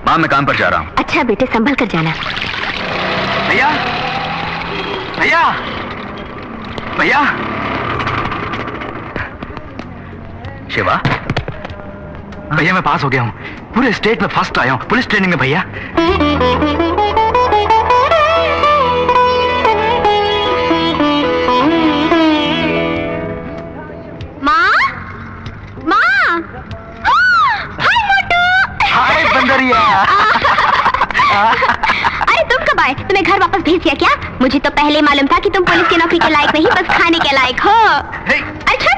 माँ मैं काम पर जा रहा हूँ। अच्छा बेटे, संभल कर जाना। भैया भैया भैया। शिवा भैया मैं पास हो गया हूँ, पूरे स्टेट में फर्स्ट आया हूँ पुलिस ट्रेनिंग में भैया। माँ, माँ, हाय मोटू। हाय बंदरिया। अरे तुम कब आए? तुम्हें घर वापस भेज दिया क्या? मुझे तो पहले मालूम था कि तुम पुलिस की नौकरी के लायक नहीं, बस खाने के लायक हो। अच्छा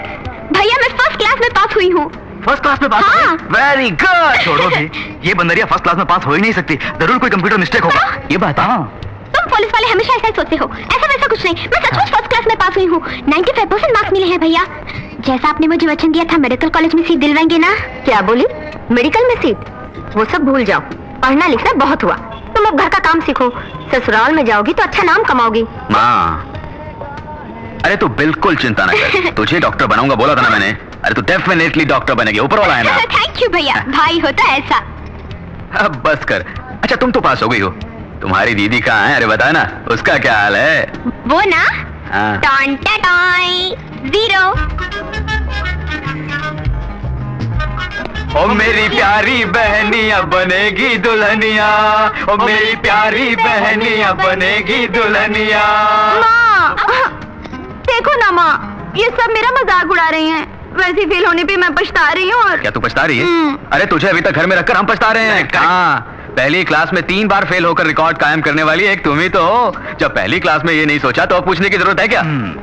भैया, मैं फर्स्ट क्लास में पास हुई हूँ। फर्स्ट क्लास में पास? हाँ। Very good. छोड़ो भी, ये बंदरिया फर्स्ट क्लास में पास हो ही नहीं सकती, जरूर कोई कंप्यूटर मिस्टेक होगा। ये बात है। तुम पुलिस वाले हमेशा ऐसा ही सोचते हो, ऐसा वैसा कुछ नहीं। मैं सचमुच फर्स्ट क्लास में पास हुई हूँ। 95% मार्क्स मिले हैं भैया। जैसा आपने मुझे वचन दिया था, मेडिकल कॉलेज में सीट दिलवाएंगे ना? क्या बोली? मेडिकल में सीट? वो सब भूल जाओ, पढ़ना लिखना बहुत हुआ। तुम अब घर का काम सीखो, ससुराल में जाओगी तो अच्छा नाम कमाओगी। माँ अरे तू बिल्कुल चिंता न कर, तुझे डॉक्टर बनाऊंगा बोला था ना मैंने। अरे तू डेफिनेटली डॉक्टर बनेगी, ऊपर वाला है ना। थैंक यू भैया, भाई होता ऐसा। अब बस कर। अच्छा तुम तो पास हो गई हो, तुम्हारी दीदी कहाँ है? अरे बता ना, उसका क्या हाल है? वो ना हाँ। जीरो। ओ मेरी प्यारी बहनिया बनेगी दुल्हनिया, ओ मेरी प्यारी बहनिया बनेगी दुल्हनिया। माँ देखो ना माँ, ये सब मेरा मजाक उड़ा रही हैं। वैसे फेल होने पे मैं पछता रही हूँ। और क्या तू पछता रही है? अरे तुझे अभी तक घर में रखकर हम पछता रहे हैं। हाँ, पहली क्लास में 3 बार फेल होकर रिकॉर्ड कायम करने वाली एक तुम ही तो हो। जब पहली क्लास में ये नहीं सोचा तो अब पूछने की जरूरत है क्या?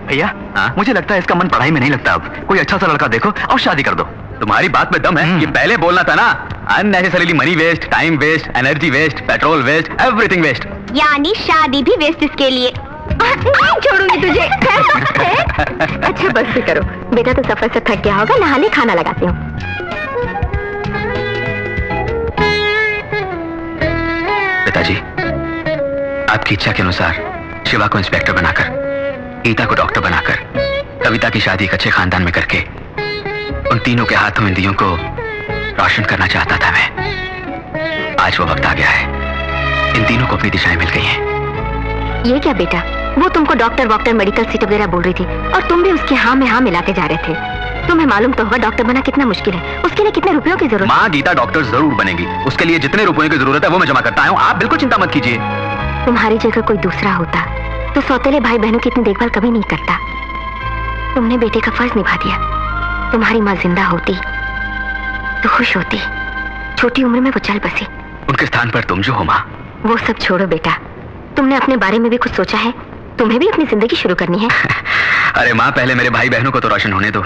भैया मुझे लगता है इसका मन पढ़ाई में नहीं लगता। अब कोई अच्छा सा लड़का देखो और शादी कर दो। तुम्हारी बात में दम है, ये पहले बोलना था ना। Unnecessarily money waste, time waste, energy waste, petrol waste, everything waste. यानी शादी भी वेस्ट इसके लिए। नहीं छोड़ूंगी तुझे। अच्छा बस भी करो बेटा, तो सफर से थक गया होगा, नहाने खाना लगाती हूँ। पिताजी आपकी इच्छा के अनुसार शिवा को इंस्पेक्टर बनाकर, गीता को डॉक्टर बनाकर, कविता की शादी एक अच्छे खानदान में करके उन तीनों के हाथों इंदियों को रोशन करना चाहता था मैं। आज वो वक्त आ गया है, इन तीनों को अपनी दिशाएं मिल गई हैं। ये क्या बेटा, वो तुमको डॉक्टर वॉक्टर मेडिकल सीट वगैरह बोल रही थी और तुम भी उसके हाँ में हाँ मिलाते जा रहे थे। तुम्हें मालूम तो होगा डॉक्टर बना कितना मुश्किल है, उसके लिए कितने रुपयों की जरूरत है। माँ गीता डॉक्टर जरूर बनेगी, उसके लिए जितने रुपयों की जरूरत है वो मैं जमा करता हूँ, आप बिल्कुल चिंता मत कीजिए। तुम्हारी जगह कोई दूसरा होता तो सौतेले भाई बहनों की इतनी देखभाल कभी नहीं करता। तुमने बेटे का फर्ज निभा दिया। तुम्हारी माँ जिंदा होती तो खुश होती, छोटी उम्र में वो चल बसी। उनके स्थान पर तुम जो हो माँ। वो सब छोड़ो बेटा, तुमने अपने बारे में भी कुछ सोचा है? तुम्हें भी अपनी जिंदगी शुरू करनी है। अरे माँ पहले मेरे भाई बहनों को तो रोशन होने दो,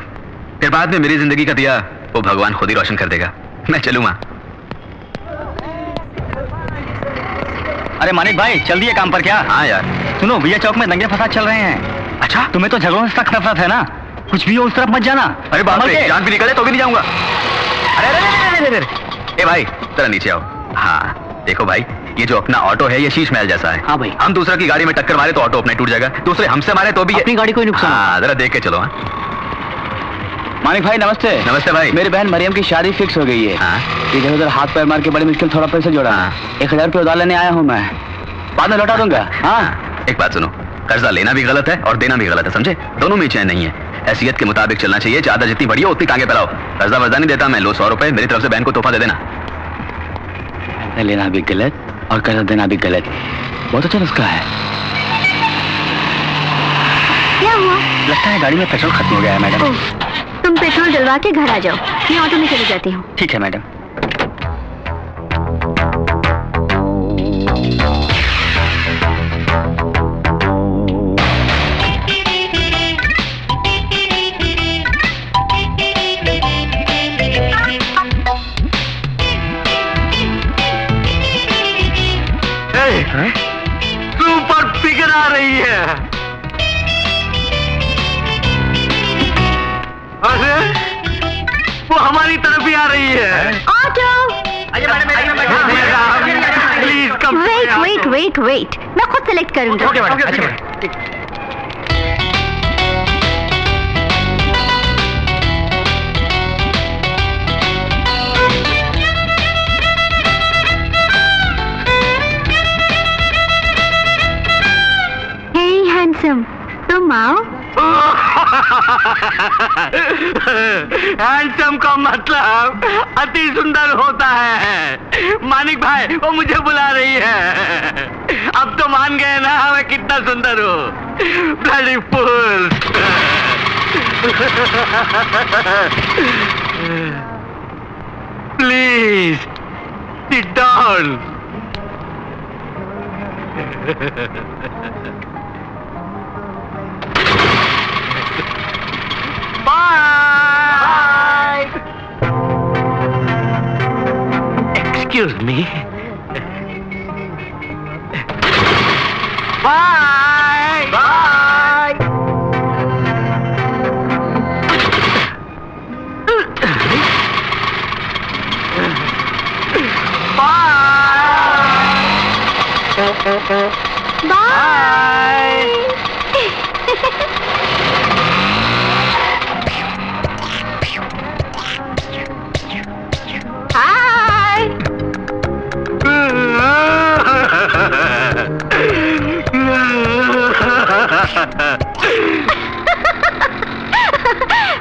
फिर बाद में मेरी जिंदगी का दिया वो भगवान खुद ही रोशन कर देगा। मैं चलूँ माँ। अरे मानिक भाई चल दिए काम पर क्या? हाँ यार। सुनो भैया चौक में दंगे फसाद चल रहे हैं। अच्छा तुम्हें तो झगड़ों से सख्त नफरत है ना, कुछ भी हो उस तरफ मत जाना। अरे बाप रे, जान भी निकले तो भी नहीं जाऊंगा। अरे ए भाई जरा नीचे आओ। हाँ देखो भाई, ये जो अपना ऑटो है ये शीश महल जैसा है। हाँ भाई। हम दूसरा की गाड़ी में टक्कर मारे तो ऑटो अपने टूट जाएगा, दूसरे हमसे मारे तो भी अपनी गाड़ी कोई नुकसान। हाँ जरा देख के चलो। हाँ मानिक भाई नमस्ते। नमस्ते भाई। मेरी बहन मरियम की शादी फिक्स हो गई है। इधर उधर हाथ पैर मार के बड़ी मुश्किल थोड़ा पैसे जोड़ा। 1000 रुपये उधार लेने आया हूँ मैं, बाद में लौटा दूंगा। हाँ एक बात सुनो, कर्जा लेना भी गलत है और देना भी गलत है, समझे? दोनों में चैन नहीं है, हैसियत के मुताबिक चलना चाहिए। ज्यादा जितनी बड़ी हो उतनी टांगे फैलाओ। कर्जा वर्जा नहीं देता मैं, लो 100 रुपए मेरी तरफ से बहन को तोहफा दे देना। लेना भी गलत और कर्जा देना भी गलत। बहुत अच्छा नुस्खा है। क्या हुआ? लगता है गाड़ी में पेट्रोल खत्म हो गया है मैडम। तुम पेट्रोल डलवा के घर आ जाओ, मैं ऑटो में चली जाती हूँ। ठीक है मैडम। सुपर फिगर आ रही है। अरे वो हमारी तरफ ही आ रही है। ऑटो। Please come. वेट, मैं खुद सेलेक्ट करूंगा। Okay madam. अच्छा मैडम। हैंडसम का मतलब अति सुंदर होता है। मानिक भाई वो मुझे बुला रही है। अब तो मान गए ना मैं कितना सुंदर हूँ। Bloody fool. Please sit down. Bye. Excuse me. Bye. Bye.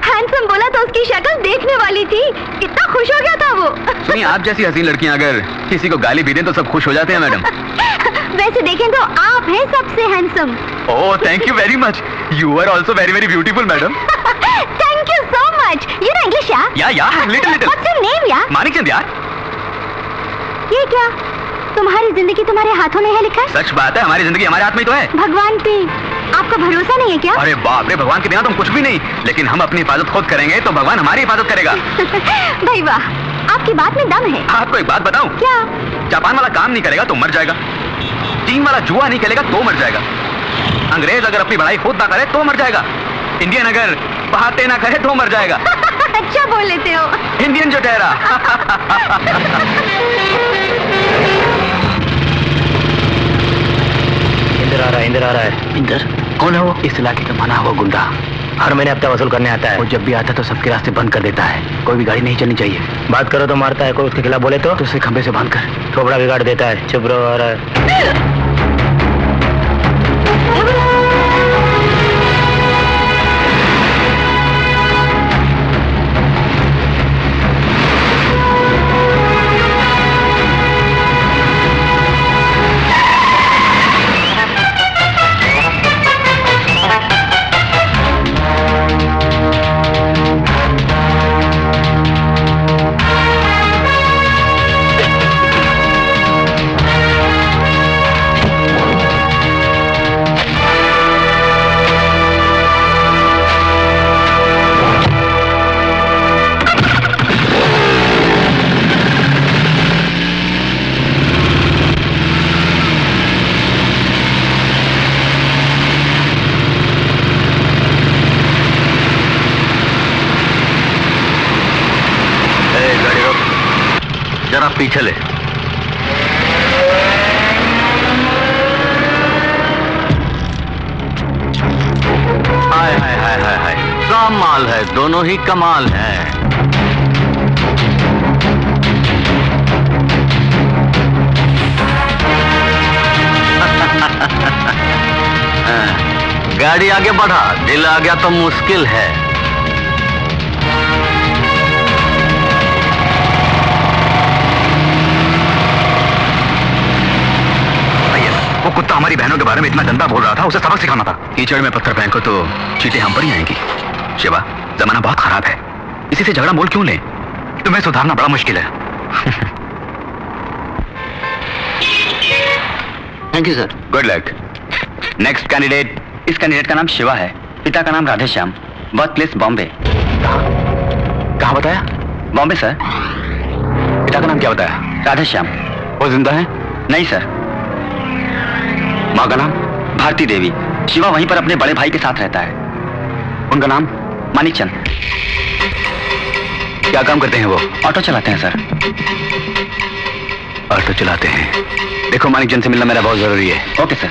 Handsome बोला तो उसकी शक्ल देखने वाली थी। कितना खुश हो गया था वो। सुनिए, आप जैसी हसीन लड़कियां अगर किसी को गाली भी दें तो सब खुश हो जाते हैं मैडम। वैसे देखें तो आप हैं सबसे handsome. Oh thank you very much. You are also very very beautiful madam. Thank you so much. You know English या little little. What's your name यार? मानिकचंद यार। ये क्या? तुम्हारी जिंदगी तुम्हारे हाथों में है लिखा है? सच बात है, हमारी जिंदगी हमारे हाथ में ही तो है। भगवान पे आपका भरोसा नहीं है क्या? अरे बाप रे, भगवान के बिना तुम कुछ भी नहीं। लेकिन हम अपनी हिफाजत खुद करेंगे तो भगवान हमारी हिफाजत करेगा। भाई वाह, आपकी बात में दम है। आपको एक बात बताऊं? क्या? जापान वाला काम नहीं करेगा तो मर जाएगा। चीन वाला जुआ नहीं खेलेगा तो मर जाएगा। अंग्रेज अगर अपनी बड़ाई खुद ना करे तो मर जाएगा। इंडियन अगर बातें ना करे तो मर जाएगा। अच्छा बोल लेते हो। इंडियन जो ठहरा। इंदर आ रहा है। इंदर कौन है वो? इस इलाके का माना हुआ गुंडा। हर महीने हफ्ता वसूल करने आता है। वो जब भी आता है तो सबके रास्ते बंद कर देता है। कोई भी गाड़ी नहीं चलनी चाहिए। बात करो तो मारता है, कोई उसके खिलाफ बोले तो उसे खंबे से बांध कर थोबड़ा बिगाड़ देता है। चुप रहो। आ रहा है। जरा पीछे ले। हाय हाय हाय हाय हाय, कमाल है, दोनों ही कमाल है। गाड़ी आगे बढ़ा, दिल आ गया तो मुश्किल है। वो कुत्ता हमारी बहनों के बारे में इतना गंदा बोल रहा था, उसे सबक सिखाना था। कीचड़ में पत्थर फेंको तो चींटी हम पर ही आएंगी। शिवा, जमाना बहुत खराब है, इसी से झगड़ा मोल क्यों ले? तुम्हें सुधारना बड़ा मुश्किल है। Thank you sir. Good luck. Next candidate. इस कैंडिडेट का नाम शिवा है, पिता का नाम राधेश्याम, बर्थ प्लेस बॉम्बे। कहाँ बताया? बॉम्बे सर। पिता का नाम क्या बताया? राधेश्याम। वो जिंदा है? नहीं सर। माँ का नाम? भारती देवी। शिवा वहीं पर अपने बड़े भाई के साथ रहता है। उनका नाम? मानिकचंद। क्या काम करते हैं वो? ऑटो चलाते हैं सर। ऑटो चलाते हैं। देखो, मानिकचंद से मिलना मेरा बहुत जरूरी है। Okay sir.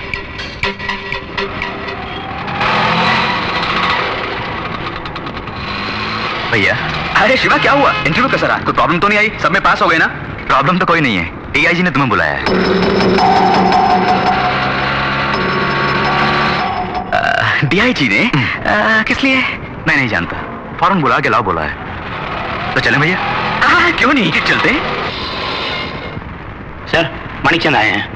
भैया। अरे शिवा, क्या हुआ? इंटरव्यू कैसा रहा? कोई प्रॉब्लम तो नहीं आई? सब में पास हो गए ना? प्रॉब्लम तो कोई नहीं है, डीआईजी ने तुम्हें बुलाया है। डीआईजी ने? किस लिए? मैं नहीं जानता। फौरन बुला के लाओ बोला है। तो चले भैया? क्यों नहीं, चलते। सर, माणिकचंद आए हैं।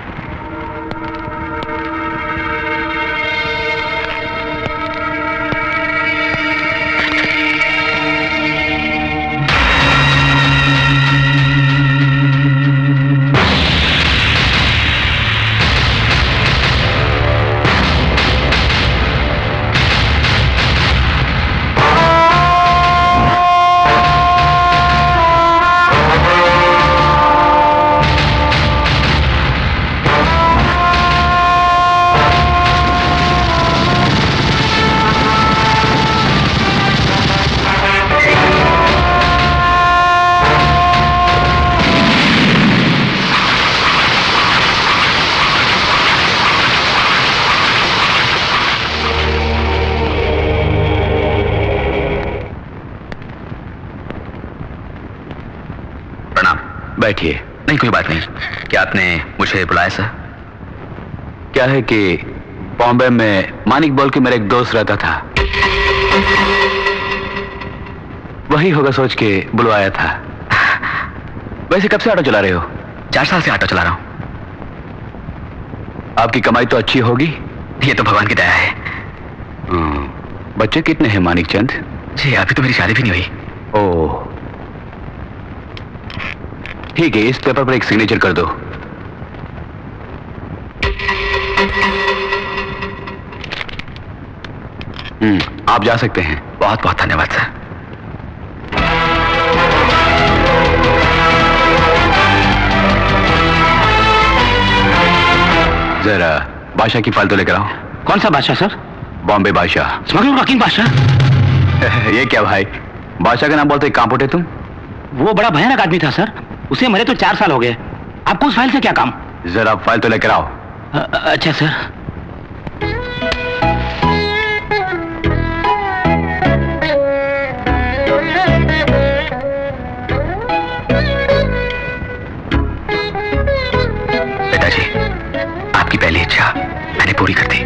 बैठिए। नहीं, कोई बात नहीं। क्या आपने मुझे बुलाया सर? क्या है कि बॉम्बे में मानिक बोल के मेरा एक दोस्त रहता था, वही होगा सोच के बुलवाया था। वैसे कब से ऑटो चला रहे हो? 4 साल से ऑटो चला रहा हूं। आपकी कमाई तो अच्छी होगी। ये तो भगवान की दया है। बच्चे कितने हैं मानिक चंद? जी अभी तो मेरी शादी भी नहीं हुई। ओह ठीक है, इस पेपर पर एक सिग्नेचर कर दो। आप जा सकते हैं। बहुत बहुत धन्यवाद सर। जरा बादशाह की फाइल तो लेकर आओ। कौन सा बादशाह सर? बॉम्बे बादशाह। स्मगलर रॉकिंग बादशाह? ये क्या भाई, बादशाह का नाम बोलते कहां पुटे तुम? वो बड़ा भयानक आदमी था सर, उसे मरे तो 4 साल हो गए। आपको उस फाइल से क्या काम? जरा फाइल तो लेकर आओ। अच्छा सर। पिताजी, आपकी पहली इच्छा मैंने पूरी कर दी।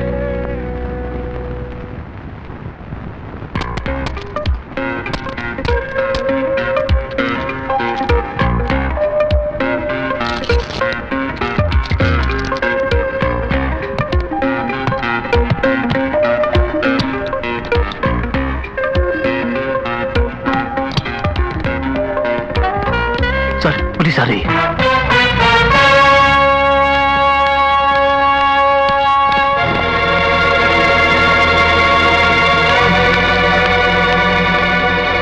पुलिस आ रही है।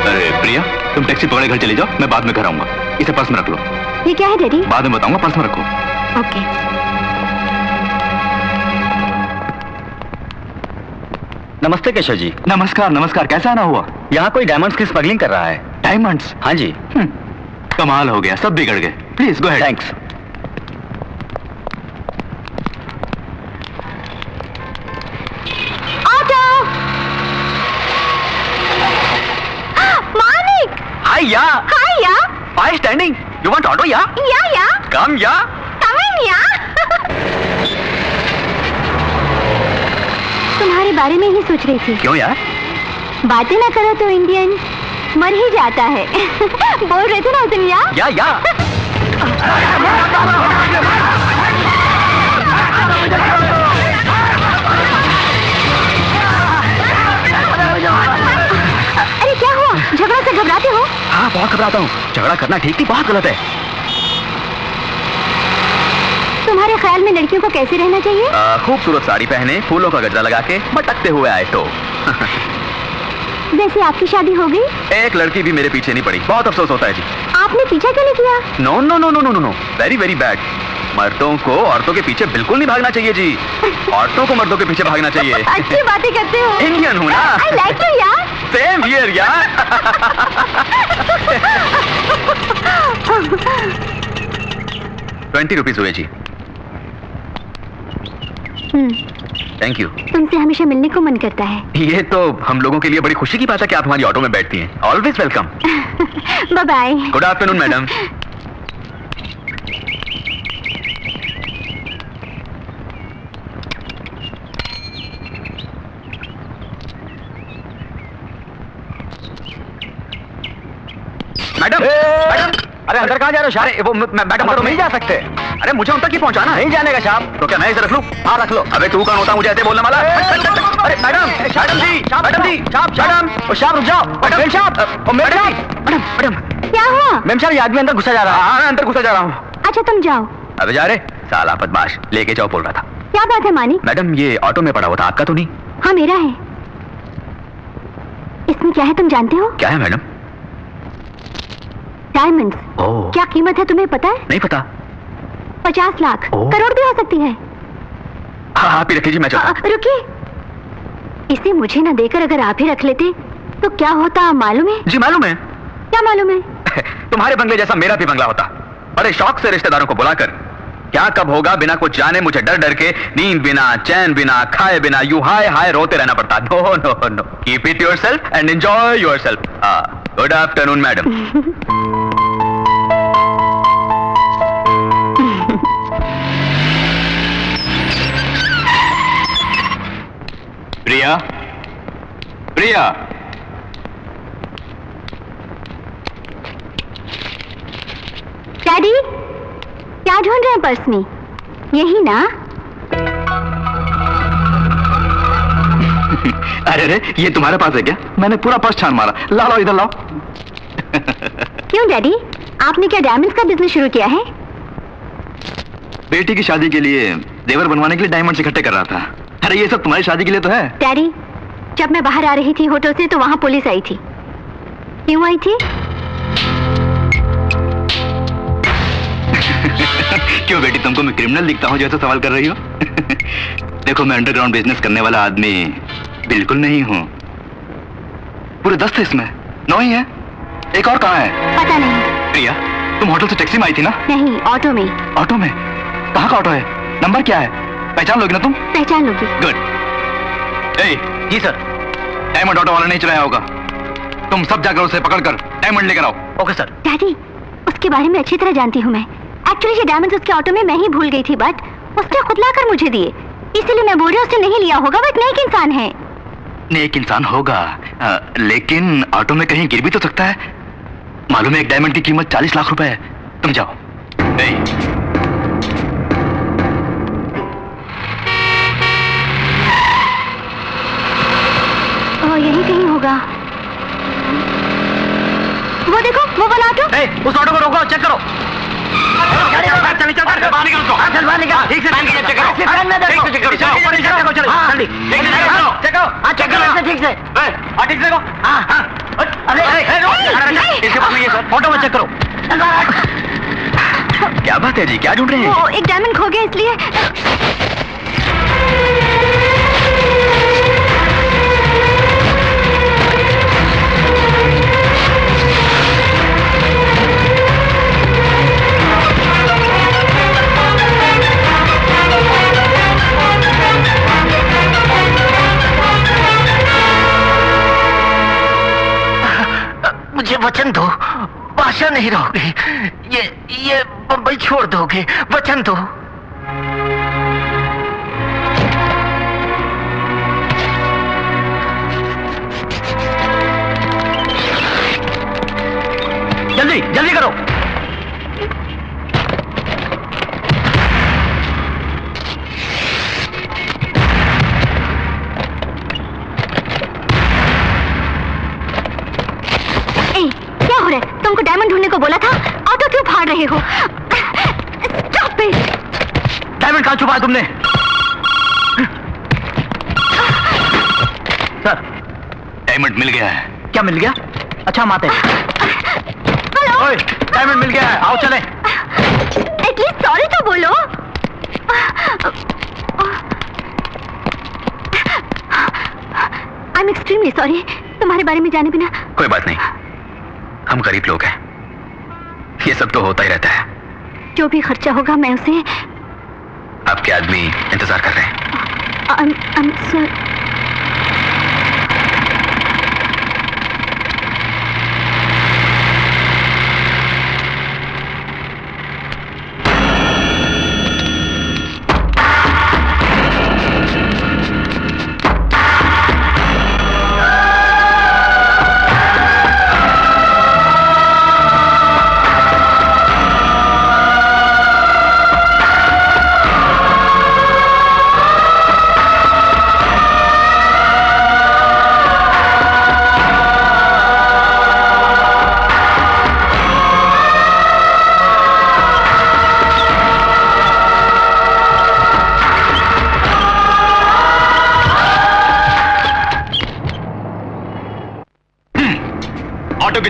अरे प्रिया, तुम टैक्सी पकड़े घर चले जाओ, मैं बाद में घर आऊंगा। इसे पर्स में रख लो। ये क्या है डैडी? बाद में बताऊंगा, पर्स में रखो। ओके। नमस्ते केशव जी। नमस्कार नमस्कार। कैसा आना हुआ? यहाँ कोई डायमंड्स की स्मगलिंग कर रहा है। डायमंड्स? हाँ जी। कमाल हो गया, सब बिगड़ गए। Please go ahead. Thanks. Auto! Manik! Hiya. हाय या। Why standing? You want auto या? या। Come या। Come in या। तुम्हारे बारे में ही सोच रही थी। क्यों यार? बातें ना करो तो इंडियन मर ही जाता है। बोल रहे थे ना तुम या? या। अरे क्या हुआ? झगड़ा से घबराते हो? हाँ बहुत घबराता हूँ। झगड़ा करना ठीक नहीं, बहुत गलत है। तुम्हारे ख्याल में लड़कियों को कैसे रहना चाहिए? खूबसूरत साड़ी पहने, फूलों का गजरा लगा के, भटकते हुए आए तो। वैसे आपकी शादी हो गई? एक लड़की भी मेरे पीछे नहीं पड़ी। बहुत अफसोस होता है जी। आपने पीछा क्यों नहीं किया? No no no no no no, very very bad. मर्दों को औरतों के पीछे बिल्कुल नहीं भागना चाहिए जी। औरतों को मर्दों के पीछे भागना चाहिए। अच्छी बातें करते हो। इंडियन हूँ ना। I like you यार। सेम हियर यार। 20 रुपीज हुए जी। Thank you. तुमसे हमेशा मिलने को मन करता है। ये तो हम लोगों के लिए बड़ी खुशी की बात है कि आप हमारी ऑटो में बैठती हैं। Always welcome. Bye bye. Good afternoon madam. अरे अंदर कहाँ जा रहे हो साहब? अरे वो मैडम अंदर नहीं जा सकते। अरे मुझे उन तक ही पहुंचाना नहीं जाने का साहब। तो क्या मैं इसे रख लूं? हाँ रख लो। अबे तू कौन होता मुझे ऐसे बोलने वाला? अरे मैडम मैडम जी मैडम जी मैडम साहब रुक जाओ। मेम साहब, मैडम मैडम क्या हुआ? मेम साहब ये आदमी अंदर घुसा जा रहा है। हाँ अंदर घुसा जा रहा हूँ। अच्छा तुम जाओ। अबे जा रे साला बदमाश, लेके जाओ बोल रहा था। क्या बात है मानी? मैडम ये ऑटो में पड़ा हुआ था, आपका तो नहीं? हाँ मेरा है। इसमें क्या है तुम जानते हो? क्या है मैडम? डायमंड्स। ओह क्या कीमत है तुम्हें पता है? नहीं पता। 50 लाख, ओह। करोड़ भी हो सकती है। हाँ आप ही रख लीजिए, मैं चलता हूँ। रुकिए, इसे मुझे ना देकर अगर आप ही रख लेते तो क्या होता मालूम है? जी मालूम है। क्या मालूम है? तुम्हारे बंगले जैसा मेरा भी बंगला होता। बड़े शौक से रिश्तेदारों को बुलाकर क्या कब होगा बिना कुछ जाने मुझे डर डर के नींद बिना चैन बिना खाए बिना यूं हाय हाय रोते रहना पड़ता। No no no, keep it yourself and enjoy yourself. Good afternoon madam. Priya Priya daddy क्या ढूंढ रहे हैं पर्स में? यही ना? अरे रे ये तुम्हारे पास है क्या? मैंने पूरा पर्स छान मारा। लाओ इधर लाओ। क्यों डैडी, आपने क्या डायमंड्स का बिजनेस शुरू किया है? बेटी की शादी के लिए जेवर बनवाने के लिए डायमंड इकट्ठे कर रहा था। अरे ये सब तुम्हारी शादी के लिए तो है। डैडी जब मैं बाहर आ रही थी होटल से तो वहां पुलिस आई थी। क्यों आई थी? क्यों बेटी, तुमको मैं क्रिमिनल दिखता हूँ जो ऐसा सवाल कर रही हो? देखो मैं अंडरग्राउंड बिजनेस करने वाला आदमी बिल्कुल नहीं हूँ। पूरे 10 थे इसमें, 9 ही है। एक और कहाँ है? पता नहीं। प्रिया तुम होटल से टैक्सी में आई थी ना? नहीं, ऑटो में। ऑटो में? कहाँ का ऑटो है? नंबर क्या है? पहचान लोगी ना तुम? पहचान लोगी। गुड। ए जी सर। डायमंड ऑटो वाला नहीं चलाया होगा। तुम सब जाकर उसे पकड़कर डायमंड लेकर आओ। Okay sir. डैडी उसके बारे में अच्छी तरह जानती हूँ मैं। एक्चुअली ये डायमंड्स उसके ऑटो में मैं ही भूल गई थी, बट उसने खुद लाकर मुझे दिए, इसीलिए मैं बोल रही हूँ उसने नहीं लिया होगा। बट नेक इंसान है। नेक इंसान होगा लेकिन ऑटो में कहीं गिर भी तो सकता है। मालूम है एक डायमंड की कीमत 40 लाख रुपए है। तुम जाओ। यही कहीं होगा। वो देखो वो वाला ऑटो। उस ऑटो को रोको, चेक करो। ऑटो में चेक करो। क्या बात है जी, क्या ढूंढ रहे हैं? वो एक डायमंड खो गया इसलिए। मुझे वचन दो, भाषा नहीं रहोगे। ये बम्बई छोड़ दोगे, वचन दो। जल्दी जल्दी करो। तुमको डायमंड ढूंढने को बोला था, ऑटो क्यों फाड़ रहे हो? Stop it! डायमंड कहाँ छुपाया तुमने? सर डायमंड मिल गया है। क्या मिल गया? अच्छा हम आते हैं। हेलो, ओए, डायमंड मिल गया है, आओ चले। एटलीस्ट सॉरी तो बोलो। आई एम एक्सट्रीमली सॉरी, तुम्हारे बारे में जाने बिना। कोई बात नहीं, हम गरीब लोग हैं, ये सब तो होता ही रहता है। जो भी खर्चा होगा मैं उसे। आपके आदमी इंतजार कर रहे हैं। सर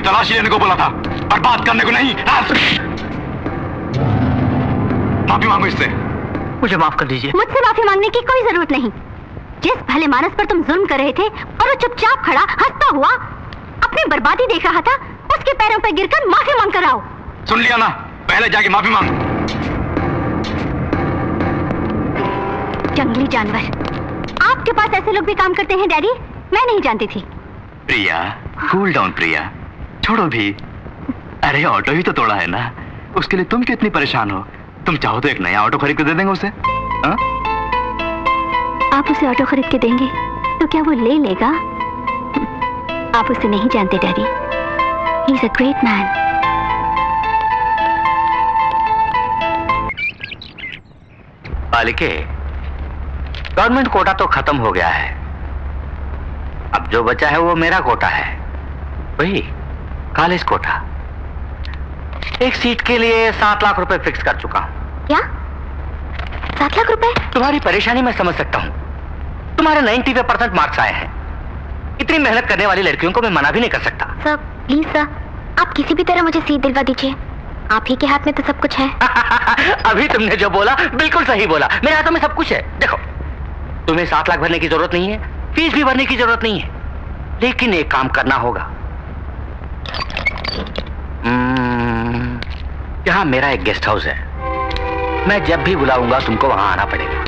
तलाशी लेने को बोला था, बर्बाद करने को नहीं। माफी मांगो इससे। मुझे माफ कर दीजिए। मुझसे माफी मांगने की कोई जरूरत नहीं। जिस भले मानस पर तुम जुल्म कर रहे थे और वो चुपचाप खड़ा हंसता हुआ अपनी बर्बादी देख रहा था, उसके पैरों पर गिरकर माफी मांग कर आओ। सुन लिया ना, पहले जाके माफी मांग। जंगली जानवर, आपके पास ऐसे लोग भी काम करते हैं डैडी? मैं नहीं जानती थी। प्रिया, कूल डाउन प्रिया, छोड़ो भी। अरे ऑटो ही तो तोड़ा है ना, उसके लिए तुम क्यों इतनी परेशान हो? तुम चाहो तो एक नया ऑटो खरीद के दे देंगे उसे। हा? आप उसे ऑटो खरीद के देंगे तो क्या वो ले लेगा? आप उसे नहीं जानते daddy. He is a great man. बालिके, गवर्नमेंट कोटा तो खत्म हो गया है। अब जो बचा है वो मेरा कोटा है, वही कॉलेज कोटा। एक सीट के लिए 7 लाख रुपए फिक्स कर चुका हूं। क्या 7 लाख रुपए? तुम्हारी परेशानी मैं समझ सकता हूं। तुम्हारे 95% मार्क्स आए हैं। इतनी मेहनत करने वाली लड़कियों को मैं मना भी नहीं कर सकता। सर प्लीज सर, आप किसी भी तरह मुझे सीट दिलवा दीजिए। आप ही के हाथ में तो सब कुछ है। अभी तुमने जो बोला बिल्कुल सही बोला। मेरे हाथों में सब कुछ है। देखो, तुम्हें 7 लाख भरने की जरूरत नहीं है, फीस भी भरने की जरूरत नहीं है, लेकिन एक काम करना होगा। यहाँ मेरा एक गेस्ट हाउस है। मैं जब भी बुलाऊंगा तुमको वहां आना पड़ेगा।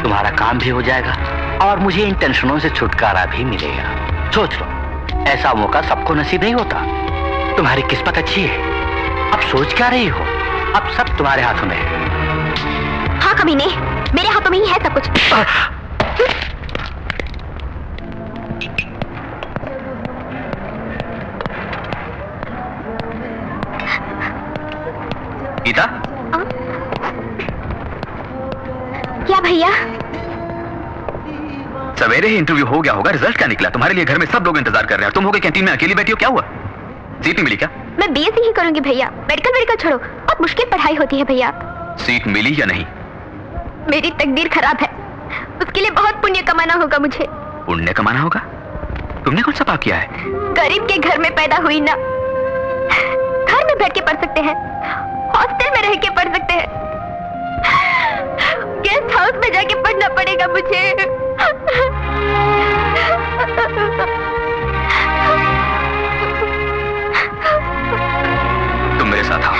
तुम्हारा काम भी हो जाएगा और मुझे इन टेंशनों से छुटकारा भी मिलेगा। सोच लो, ऐसा मौका सबको नसीब नहीं होता। तुम्हारी किस्मत अच्छी है। अब सोच क्या रही हो? अब सब तुम्हारे हाथों में है। हाँ कमीने, मेरे हाथों में ही है सब कुछ। गीता, क्या भैया? सवेरे ही इंटरव्यू हो गया होगा, रिजल्ट क्या निकला? तुम्हारे लिए घर में सब लोग इंतजार कर रहे हैं, तुम हो गए कैंटीन में अकेली बैठी हो। क्या हुआ? सीट नहीं मिली क्या? मैं बीएससी ही करूंगी भैया। मेडिकल छोड़ो, बहुत मुश्किल पढ़ाई होती है भैया। सीट मिली या नहीं? मेरी तकदीर खराब है, उसके लिए बहुत पुण्य कमाना होगा मुझे। पुण्य कमाना होगा? तुमने कौन सा पाप किया है? गरीब के घर में पैदा हुई ना। घर में बैठ के पढ़ सकते हैं, हॉस्टल में रह के पढ़ सकते हैं, गेस्ट हाउस में जाके पढ़ना पड़ेगा मुझे। तुम मेरे साथ आओ।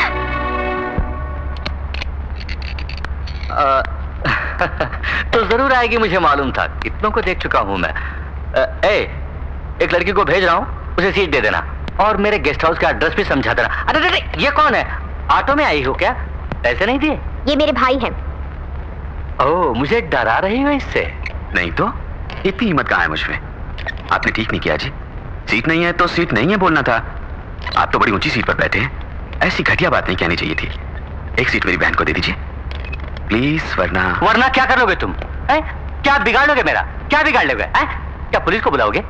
तो जरूर आएगी, मुझे मालूम था। कितनों को देख चुका हूं मैं। एक लड़की को भेज रहा हूं, उसे सीट दे देना और मेरे गेस्ट हाउस का एड्रेस भी समझा देना। अरे ये कौन है? ऑटो में आई हो क्या? पैसे नहीं दिए? ये मेरे भाई हैं। ओह, मुझे डरा रही हो इससे? नहीं तो इतनी हिम्मत कहाँ है मुझमें? आपने ठीक नहीं किया जी। सीट नहीं है तो सीट नहीं है बोलना था। आप तो बड़ी ऊंची सीट पर बैठे हैं, ऐसी घटिया बात नहीं कहनी चाहिए थी। एक सीट मेरी बहन को दे दीजिए प्लीज, वरना क्या करोगे तुम? क्या बिगाड़ लोगे मेरा? क्या बिगाड़ लोगे? क्या पुलिस को बुलाओगे?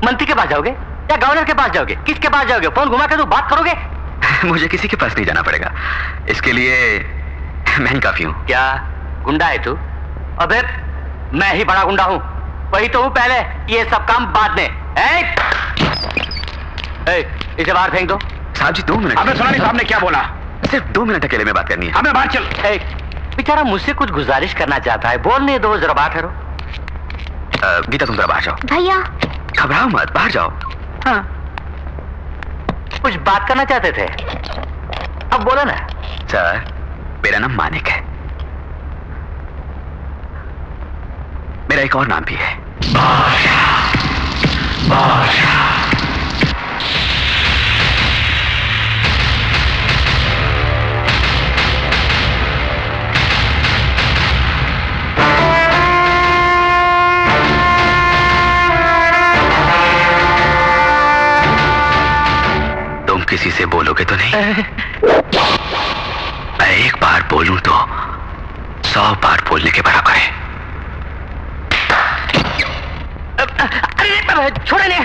मंत्री के पास जाओगे या गवर्नर के पास जाओगे? किसके पास जाओगे? फोन घुमा के तो बात करोगे? मुझे किसी के पास नहीं जाना पड़ेगा, इसके लिए मैं ही काफी हूँ। क्या गुंडा है तू? अबे मैं ही बड़ा गुंडा हूँ, वही तो हूँ पहले, ये सब काम बाद में। इसे बाहर फेंक दो। साहब जी 2 मिनट। आपने सुना नहीं साहब ने क्या बोला? सिर्फ 2 मिनट अकेले में बात करनी है। हमें बाहर चल। बेचारा मुझसे कुछ गुजारिश करना चाहता है, बोलने दो, जरा बात करो। गीता तुम जरा बाहर जाओ। भैया घबराओ मत, बाहर जाओ। हाँ, कुछ बात करना चाहते थे, अब बोलो ना। सर मेरा नाम मानिक है, मेरा एक और नाम भी है, बादशाह। बादशाह। तुम किसी से बोलोगे तो नहीं? मैं एक बार बोलूं तो 100 बार बोलने के बराबर है। अरे छोड़े नहीं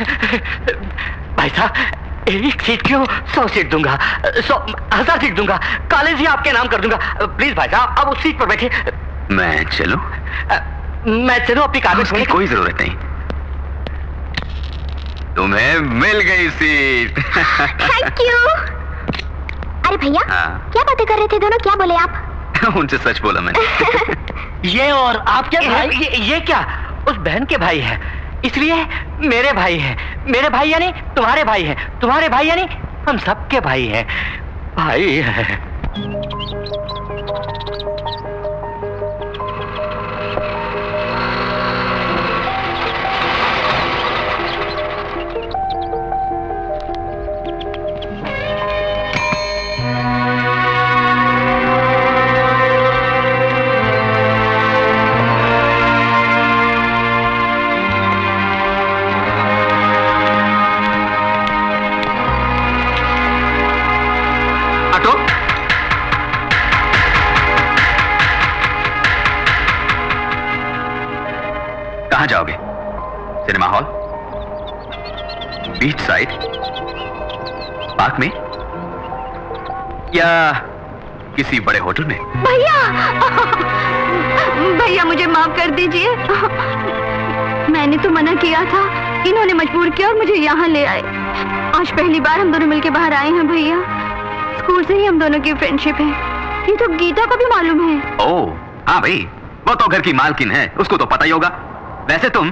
भाई साहब, एक सीट क्यों, 100 सीट दूंगा, 100,000 सीट दूंगा, कॉलेज ही आपके नाम कर दूंगा। प्लीज भाई साहब, अब उस सीट पर बैठे। मैं चलूं? मैं चलूं? अपनी कागज की कोई जरूरत नहीं। तुम्हें मिल गई सीट। Thank you. अरे भैया, हाँ। क्या बातें कर रहे थे दोनों? क्या बोले आप? उनसे सच बोला मैंने। ये और आप क्या भाई? ये क्या? उस बहन के भाई है, इसलिए मेरे भाई है। मेरे भाई यानी तुम्हारे भाई है, तुम्हारे भाई यानी हम सबके भाई हैं। भाई है। ऑटो। कहां जाओगे? Cinema hall, beach side, park में, या किसी बड़े होटल में? भैया, भैया मुझे माफ कर दीजिए। मैंने तो मना किया था, इन्होंने मजबूर किया और मुझे यहाँ ले आए। आज पहली बार हम दोनों मिलके बाहर आए हैं भैया। स्कूल से ही हम दोनों की फ्रेंडशिप है। ये तो गीता को भी मालूम है। ओह हाँ भाई, वो तो घर की मालकिन है, उसको तो पता ही होगा। वैसे तुम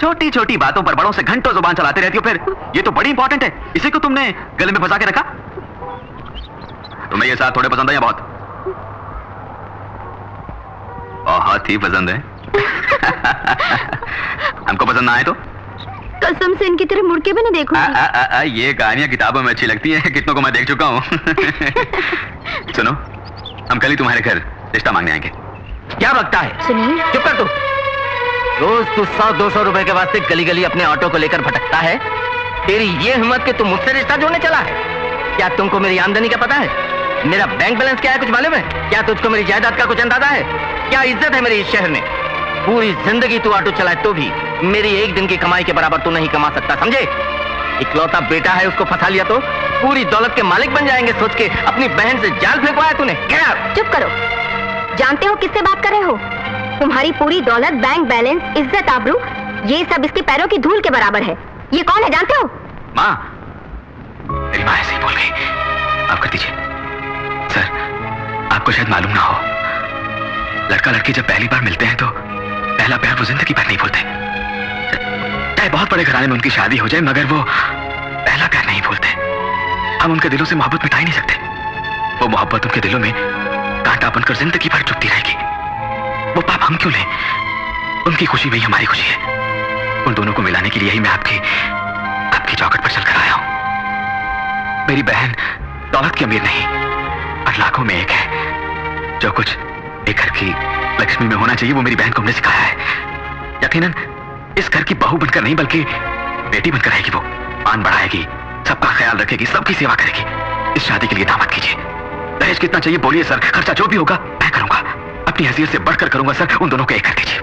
छोटी छोटी बातों पर बड़ों से घंटों जुबान चलाते रहती हो, फिर ये तो बड़ी इंपॉर्टेंट है, इसी को तुमने गले में फंसा के रखा। तुम्हें ये साथ थोड़े पसंद है या बहुत? बहुत ही पसंद है। हमको पसंद ना आए तो कसम से इनकी तरफ मुड़ के भी नहीं देखूंगी। ये कहानियां किताबों में अच्छी लगती हैं, कितनों को मैं देख चुका हूं। सुनो, हम कल ही तुम्हारे घर रिश्ता मांगने आएंगे। क्या बकता है? सुनिए, चुप कर तू। रोज तू 100-200 रुपए के वास्ते गली गली अपने ऑटो को लेकर भटकता है। तेरी ये हिम्मत कि तू मुझसे रिश्ता जोड़ने चला है? क्या तुमको मेरी आमदनी का पता है? मेरा बैंक बैलेंस क्या है कुछ मालूम है? क्या तुझको मेरी जायदाद का कुछ अंदाजा है? क्या इज्जत है मेरी इस शहर में? पूरी जिंदगी तू ऑटो चलाए तो भी मेरी एक दिन की कमाई के बराबर तू नहीं कमा सकता, समझे? इकलौता बेटा है, उसको फंसा लिया तो पूरी दौलत के मालिक बन जाएंगे सोच के अपनी बहन से जाल फेंकवाया तूने। क्या? चुप करो। जानते हो किससे बात कर रहे हो? तुम्हारी पूरी दौलत, बैंक बैलेंस, इज्जत, आबरू, ये सब इसके पैरों की धूल के बराबर है। ये कौन है जानते हो? माँ, मेरी माँ ऐसे ही बोल गई, माफ कर दीजिए। सर, आपको शायद मालूम ना हो, लड़का लड़की जब पहली बार मिलते हैं तो पहला प्यार वो जिंदगी भर नहीं भूलते। चाहे बहुत बड़े घराने में उनकी शादी हो जाए, मगर वो पहला प्यार नहीं भूलते। हम उनके दिलों से मोहब्बत मिटा ही नहीं सकते। वो मोहब्बत उनके दिलों में कांटा बनकर जिंदगी भर चुभती रहेगी। वो पाप हम क्यों लें? उनकी खुशी में ही हमारी खुशी है। उन दोनों को मिलाने के लिए ही मैं आपकी चौखट पर चलकर आया हूं। मेरी बहन दौलत की अमीर नहीं, और लाखों में एक है। जो कुछ एक घर की लक्ष्मी में होना चाहिए वो मेरी बहन को हमने सिखाया है। यकीनन इस घर की बहू बनकर नहीं बल्कि बेटी बनकर रहेगी। वो मान बढ़ाएगी, सबका ख्याल रखेगी, सबकी सेवा करेगी। इस शादी के लिए दामाद कीजिए। दहेज कितना चाहिए बोलिए सर, खर्चा जो भी होगा मैं करूंगा। अपनी हैसियत से बढ़कर करूंगा सर। उन दोनों को एक कर दीजिए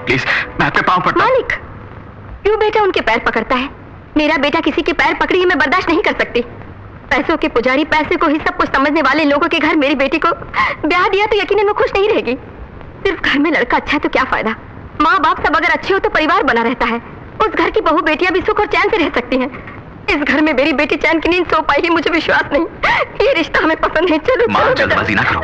प्लीज, मैं आपके पांव पड़ता हूं। मालिक, क्यों बेटा उनके पैर पकड़ता है? मेरा बेटा किसी के पैर पकड़ी मैं बर्दाश्त नहीं कर सकती। पैसों के पुजारी, पैसे को ही सब कुछ समझने वाले लोगों के घर मेरी बेटी को ब्याह दिया तो यकीनन वो खुश नहीं रहेगी। सिर्फ घर में लड़का अच्छा है तो क्या फायदा? माँ बाप सब अगर अच्छे हो तो परिवार बना रहता है। उस घर की बहू बेटियां भी सुख और चैन से रह सकती हैं। इस घर में मेरी बेटी चैन की नींद सो पाएगी, मुझे विश्वास नहीं। ये रिश्ता हमें पसंद नहीं। चलो माँ, जल्दबाजी ना करो।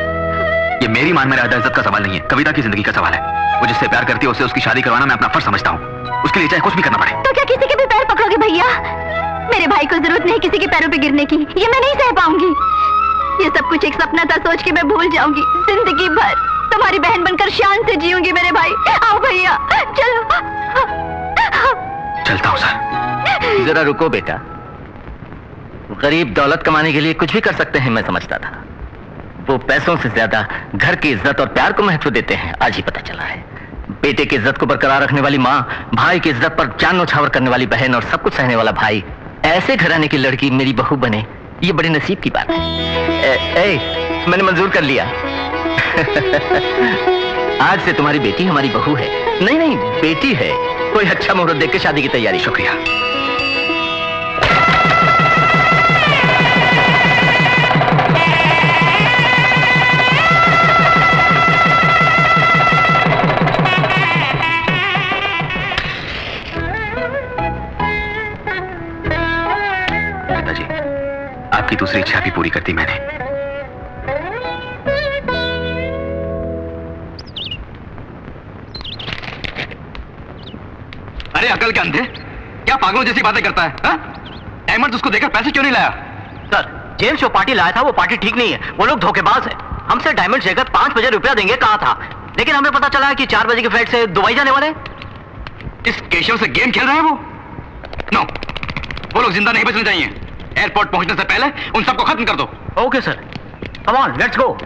ये मेरी मान मेरा इज्जत का सवाल नहीं है, कविता की जिंदगी का सवाल है। वो जिससे प्यार करती है उससे उसकी शादी करवाना मैं अपना फर्ज समझता हूँ। उसके लिए चाहे कुछ भी करना पड़े। तो क्या किसी के भी पैर पकड़ोगे भैया? मेरे भाई को जरूरत नहीं किसी के पैरों पे गिरने की। ये मैं नहीं सह पाऊंगी। ये सब कुछ एक सपना था, सोच के मैं भूल जाऊंगी। जिंदगी भर तुम्हारी बहन बनकर शान से जीऊंगी मेरे भाई। आओ भैया, चलो। चलता हूँ सर। जरा रुको बेटा। गरीब दौलत कमाने के लिए कुछ भी कर सकते हैं मैं समझता था। वो पैसों से ज्यादा घर की इज्जत और प्यार को महत्व देते हैं, आज ही पता चला है। बेटे की इज्जत को बरकरार रखने वाली माँ, भाई की इज्जत पर जान न्यौछावर करने वाली बहन और सब कुछ सहने वाला भाई, ऐसे घराने की लड़की मेरी बहू बने, ये बड़े नसीब की बात है। मैंने मंजूर कर लिया। आज से तुम्हारी बेटी हमारी बहू है। नहीं नहीं, बेटी है। कोई अच्छा मुहूर्त देख के शादी की तैयारी। शुक्रिया। पूरी कर दी मैंने। अरे अकल के अंधे, क्या पागलों जैसी बातें करता है? अहमद उसको देकर पैसे क्यों नहीं लाया? सर, जेम्स जो पार्टी लाया था वो पार्टी ठीक नहीं है। वो लोग धोखेबाज है। हमसे डायमंड लेकर 5 बजे रुपया देंगे कहा था, लेकिन हमें पता चला कि 4 बजे की फ्लाइट से दुबई जाने वाले। इस केशव से गेम खेल रहे हैं वो? नो, वो लोग जिंदा नहीं बचने चाहिए। एयरपोर्ट पहुंचने से पहले उन सबको खत्म कर दो। Okay sir, come on, let's go.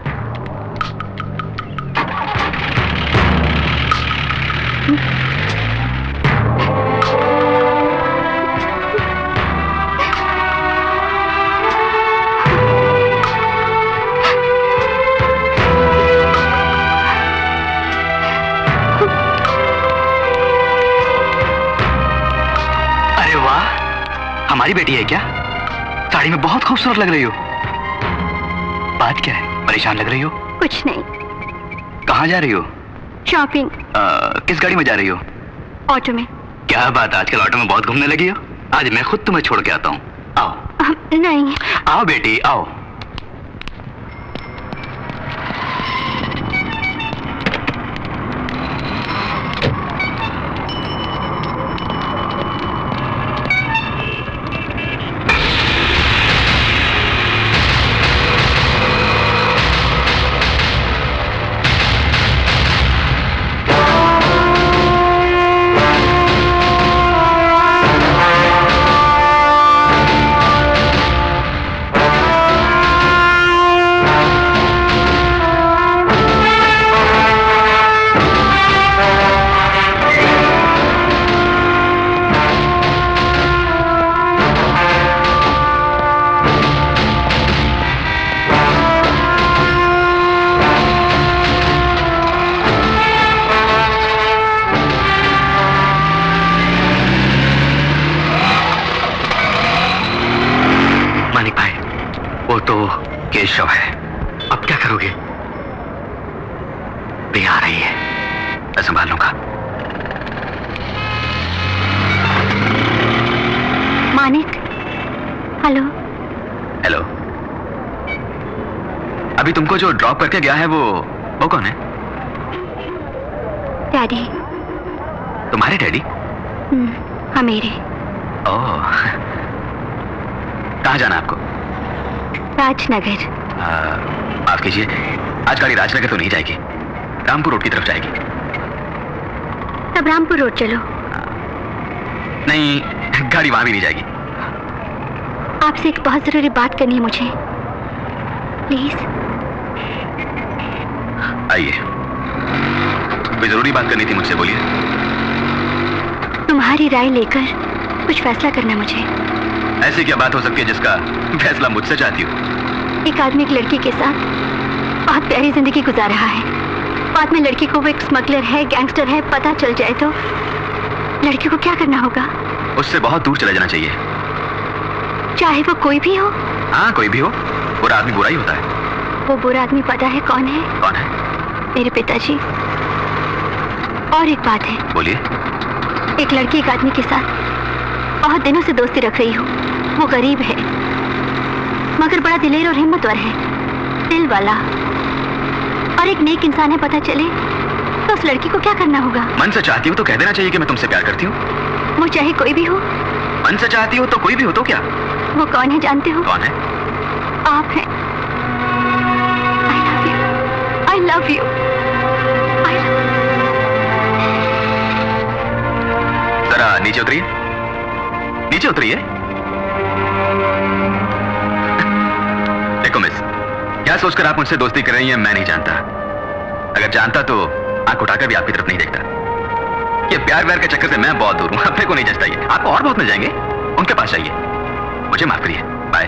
हमारी बेटी है क्या? साड़ी में बहुत खूबसूरत लग रही हो। बात क्या है? परेशान लग रही हो? कुछ नहीं। कहाँ जा रही हो? शॉपिंग। किस गाड़ी में जा रही हो? ऑटो में। क्या बात, आजकल ऑटो में बहुत घूमने लगी हो? आज मैं खुद तुम्हें छोड़ के आता हूँ। आओ। नहीं। आओ बेटी, आओ। केशव है। अब क्या करोगे? प्रिया आ रही है, मैं संभाल लूंगा। मानिक, हेलो। हेलो। अभी तुमको जो ड्रॉप करके गया है वो कौन है? डैडी। तुम्हारे डैडी? हाँ, मेरे। ओह, कहाँ जाना आपको? राजनगर। माफ कीजिए, आज गाड़ी राजनगर तो नहीं जाएगी, रामपुर रोड की तरफ जाएगी। तब रामपुर रोड चलो। नहीं, गाड़ी वहां भी नहीं जाएगी। आपसे एक बहुत जरूरी बात करनी है मुझे, प्लीज। आइए, कोई जरूरी बात करनी थी मुझसे, बोलिए। तुम्हारी राय लेकर कुछ फैसला करना मुझे। ऐसी क्या बात हो सकती है जिसका फैसला मुझसे चाहती हो? एक आदमी एक लड़की के साथ बहुत प्यारी जिंदगी गुजार रहा है। बाद में लड़की को वो एक स्मगलर है, गैंगस्टर है, पता चल जाए तो लड़की को क्या करना होगा? उससे बहुत दूर चले जाना चाहिए। चाहे वो कोई भी हो? हाँ, कोई भी हो। बुरा आदमी बुरा ही होता है। वो बुरा आदमी पता है कौन है? कौन है? मेरे पिताजी। और एक बात है। बोलिए। एक लड़की एक आदमी के साथ बहुत दिनों से दोस्ती रख रही हो। वो गरीब है मगर बड़ा दिलेर और हिम्मतवर है, दिल वाला, और एक नेक इंसान है। पता चले तो उस लड़की को क्या करना होगा? मन से चाहती हो तो कह देना चाहिए कि मैं तुमसे प्यार करती हूँ। वो चाहे कोई भी हो। मन से चाहती हो तो कोई भी हो तो क्या? वो कौन है जानते हो? कौन है? आप हैं। I love you. जरा नीचे उतरिए, नीचे उतरिए। देखो मिस, क्या सोचकर आप मुझसे दोस्ती कर रही हैं मैं नहीं जानता। अगर जानता तो आंख उठाकर भी आपकी तरफ नहीं देखता। ये प्यार व्यार के चक्कर से मैं बहुत दूर हूं, अपने को नहीं जचता। ये आपको और बहुत मिल जाएंगे, उनके पास जाइए। मुझे माफ करिए, बाय।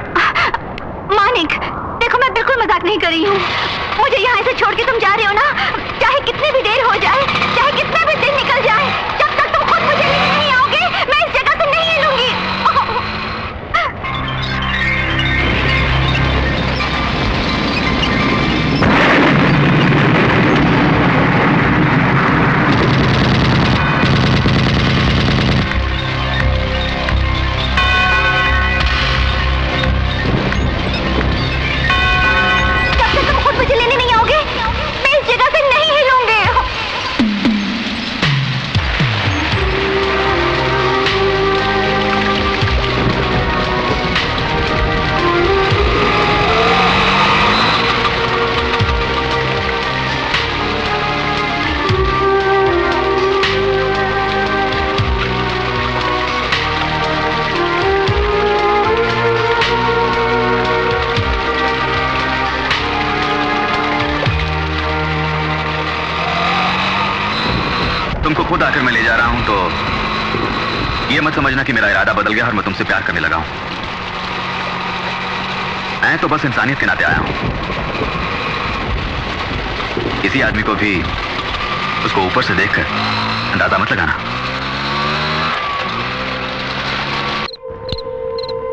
मानिक, देखो मैं बिल्कुल मजाक नहीं कर रही हूँ। मुझे यहाँ से छोड़ के तुम जा रहे हो ना, चाहे कितनी भी देर हो जाए, चाहे कितना भी दिन निकल जाए, जब तक तुम खुद मुझे लेने नहीं आओगे मैं इस जगह से नहीं हिलूंगी। खुद आकर मैं ले जा रहा हूं तो ये मत समझना कि मेरा इरादा बदल गया और मैं तुमसे प्यार करने लगा हूं। मैं तो बस इंसानियत के नाते आया हूं। किसी आदमी को भी उसको ऊपर से देखकर अंदाजा मत लगाना।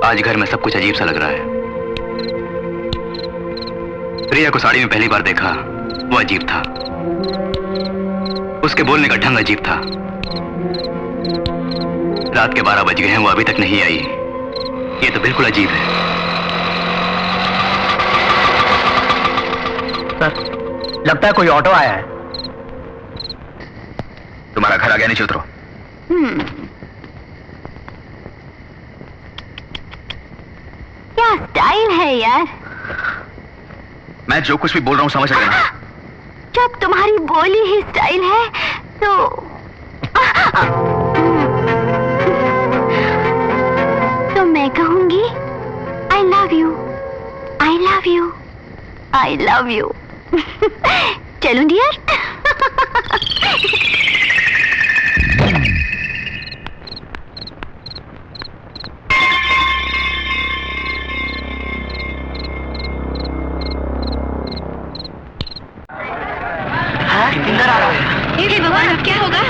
आज घर में सब कुछ अजीब सा लग रहा है। प्रिया को साड़ी में पहली बार देखा, वो अजीब था। उसके बोलने का ढंग अजीब था। रात के 12 बज गए हैं, वो अभी तक नहीं आई। ये तो बिल्कुल अजीब है। सर, लगता है कोई ऑटो आया है। तुम्हारा घर आ गया, नीचे उतरो। क्या स्टाइल है यार। मैं जो कुछ भी बोल रहा हूं समझ रहे ना? जब तुम्हारी बोली ही स्टाइल है तो मैं कहूंगी I love you, I love you, I love you. चलूं डियर? इंदर आ रहा है। हे भगवान, अब क्या होगा?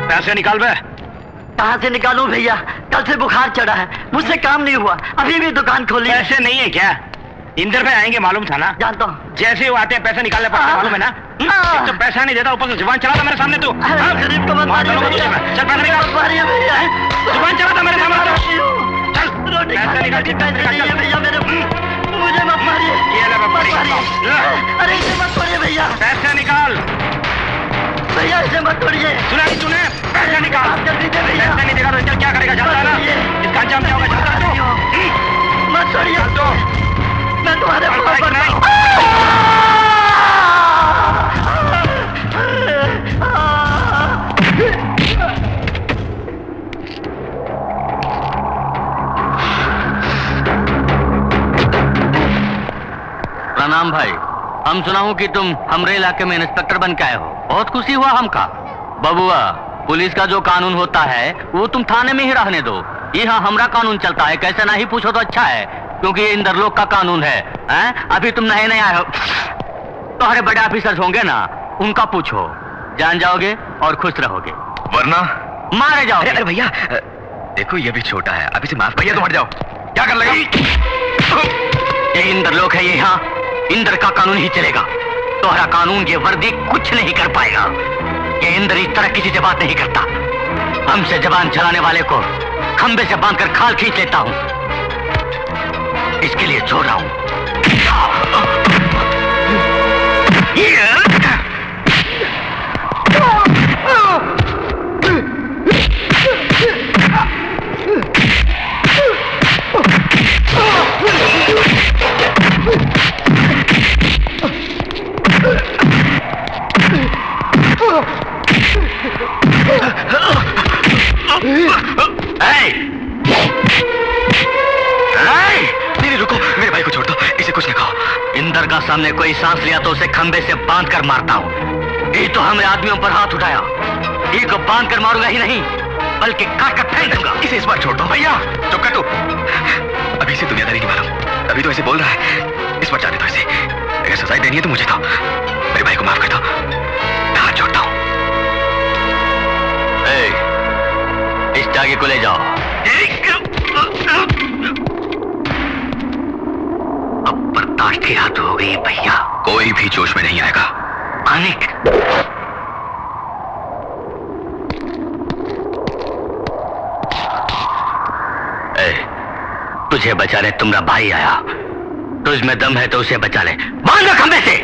पैसे निकाल बे। कहाँ से निकालूं भैया? कल से बुखार चढ़ा है, मुझसे काम नहीं हुआ, अभी भी दुकान खोली। पैसे नहीं है क्या? इंदर भाई आएंगे मालूम था ना? जानता हूँ। जैसे ही वो आते हैं पैसे निकालने पड़ते हैं, मालूम है ना? एक तो पैसा नहीं देता, ऊपर से जुबान चलाता मेरे सामने तू। गरीब को मत मारिए भैया। चल पैसे निकाल। मारिए भैया। जुबान चलाता मेरे सामने तू। चल रोटी पैसे खाने निकाल के पैसे नहीं है भैया मेरे। मुझे मत मारिए। ये ले मत बड़ी। मारिए। अरे इसे मत तोड़िए भैया। पैसे निकाल। भैया इसे मत तोड़िए। सुना नहीं तूने? पैसे निकाल। जल्दी दे भैया। पैसे नहीं देगा तो चल क्या करेगा, जानता है ना? इसका अंजाम क्या होगा जानता है तू? मत छोड़िए। चल तो मैं तुम्हारे चल पास भाई, पड़ता नहीं। हूँ। प्रणाम भाई। हम सुना हूँ कि तुम हमरे इलाके में इंस्पेक्टर बन के आए हो। बहुत खुशी हुआ हमका। बबुआ, पुलिस का जो कानून होता है वो तुम थाने में ही रहने दो। यहाँ हमरा कानून चलता है, कैसे नहीं पूछो तो अच्छा है, क्योंकि ये इंदर लोग का कानून है। अभी तुम नए नए आए हो, तुम्हारे बड़े ऑफिसर्स होंगे ना, उनका पूछो, जान जाओगे और खुश रहोगे, वरना मारे जाओगे। अरे भैया देखो, ये भी छोटा है, अभी से माफ। भैया तुम हट जाओ। क्या कर लेगा? ये इंदर लोग है, ये यहाँ इंदर का कानून ही चलेगा। तुम्हारा कानून ये वर्दी कुछ नहीं कर पाएगा। ये इंदर इस तरह किसी से बात नहीं करता। हमसे जबान चलाने वाले को खंबे से बांधकर खाल खींच लेता हूं। इसके लिए छोड़ रहा हूं। नहीं रुको, मेरे भाई को छोड़ दो, इसे कुछ नहीं कहो। इंदर का सामने कोई सांस लिया तो उसे खंबे से बांध कर मारता हूं। ये तो हमने आदमियों पर हाथ उठाया, ये को बांध कर मारूंगा ही नहीं, बल्कि काट कर फेंक दूंगा। इसे इस बार छोड़ दो। भैया चुप कर तू, अभी से दुनियादारी की मालूम, तभी तो ऐसे बोल रहा है। इस बार जाने दो इसे, अगर सजाई देनी है तो मुझे दो, मेरे भाई को माफ कर दो, मैं हाथ जोड़ता हूं। इस टागे को ले जाओ। अब बर्दाश्त की हद हो गई भैया, कोई भी जोश में नहीं आएगा। अनिक, तुझे बचाने तुम्हारा भाई आया, तुझ में दम है तो उसे बचा ले, बांधो खंबे से।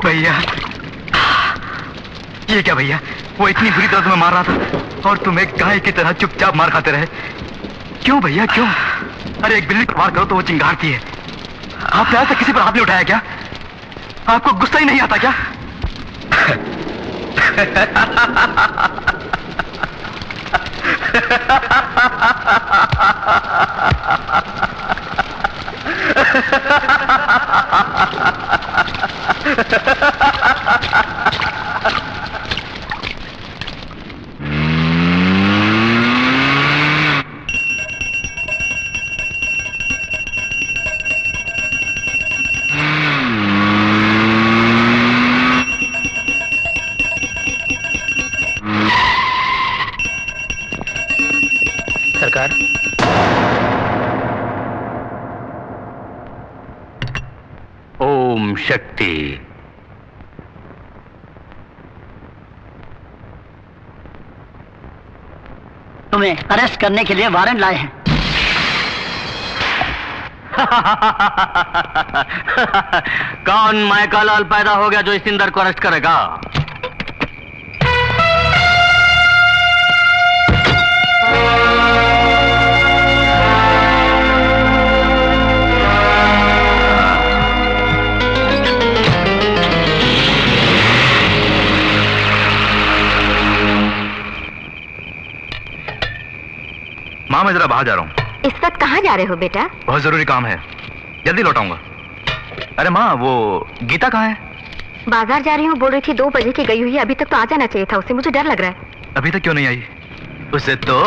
भैया, ये क्या भैया? वो इतनी बुरी तरह तुम्हें मार रहा था और तुम एक गाय की तरह चुपचाप मार खाते रहे। क्यों भैया, क्यों? अरे एक बिल्ली को वार करो तो वो चिंगारती है। आपने आज तक किसी पर हाथ नहीं उठाया क्या? आपको गुस्सा ही नहीं आता क्या? सरकार, ओम शक्ति। तुम्हें अरेस्ट करने के लिए वारंट लाए हैं। कौन मायका लाल पैदा हो गया जो इस इंदर को अरेस्ट करेगा? माँ, मैं जरा बाहर जा रहा हूँ। इस वक्त कहाँ जा रहे हो बेटा? बहुत जरूरी काम है, जल्दी लौटाऊंगा। अरे माँ, वो गीता कहाँ है? बाजार जा रही हूँ, बोल रही थी 2 बजे की गई हुई है, अभी तक तो आ जाना चाहिए था उसे, मुझे डर लग रहा है। अभी तक क्यों नहीं आई? उसे तो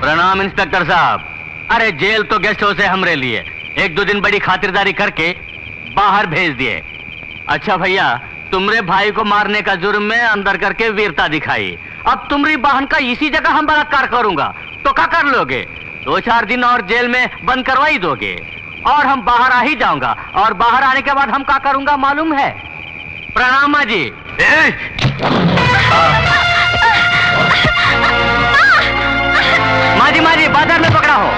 प्रणाम इंस्पेक्टर साहब। अरे जेल तो गेस्ट हाउस है हमरे लिए, 1-2 दिन बड़ी खातिरदारी करके बाहर भेज दिए। अच्छा भैया, तुमरे भाई को मारने का जुर्म में अंदर करके वीरता दिखाई, अब तुम्हारी बहन का इसी जगह हम बलात्कार करूंगा तो क्या कर लोगे? 2-4 दिन और जेल में बंद करवा ही दोगे और हम बाहर आ ही जाऊंगा, और बाहर आने के बाद हम क्या करूंगा मालूम है? प्रणाम माँ जी। माँ जी बाजार में पकड़ा हो।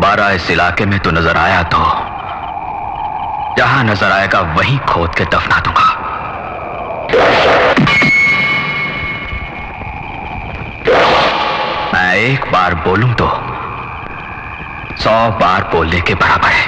दोबारा इस इलाके में तो नजर आया तो जहां नजर आएगा वहीं खोद के दफना दूंगा। मैं एक बार बोलूं तो 100 बार बोलने के बराबर है।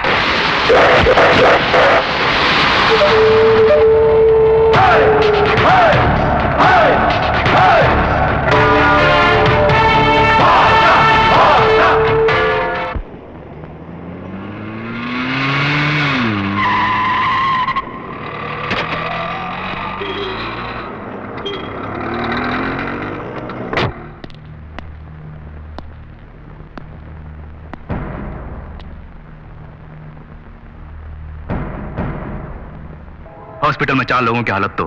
हॉस्पिटल में 4 लोगों की हालत तो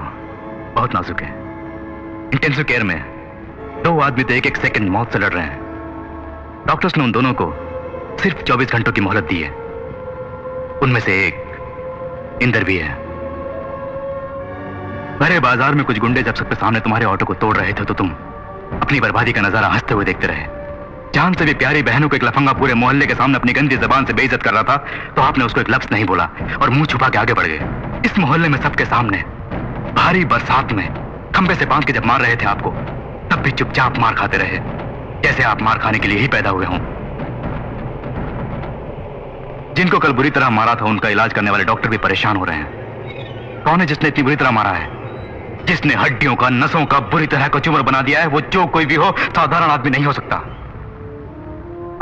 बहुत नाजुक है। इंटेंसिव केयर में 2 आदमी तो एक सेकंड मौत से लड़ रहे हैं। डॉक्टर्स ने उन दोनों को सिर्फ 24 घंटों की मोहलत दी है। उनमें से एक इंदर भी है। भरे बाजार में कुछ गुंडे जब सबके सामने तुम्हारे ऑटो को तोड़ रहे थे तो तुम अपनी बर्बादी का नजारा हंसते हुए देखते रहे। जान से भी प्यारी बहनों को एक लफंगा पूरे मोहल्ले के सामने अपनी गंदी जबान से बेइज्जत कर रहा था तो आपने उसको एक लफ्ज नहीं बोला और मुंह छुपा के आगे बढ़ गए। इस मोहल्ले में सबके सामने भारी बरसात में खंबे से बांध के जब मार रहे थे आपको, तब भी चुपचाप मार खाते रहे, जैसे आप मार खाने के लिए ही पैदा हुए हों। जिनको कल बुरी तरह मारा था उनका इलाज करने वाले डॉक्टर भी परेशान हो रहे हैं। कौन है जिसने इतनी बुरी तरह मारा है? जिसने हड्डियों का, नसों का बुरी तरह का चूमर बना दिया है, वो जो कोई भी हो, साधारण आदमी नहीं हो सकता।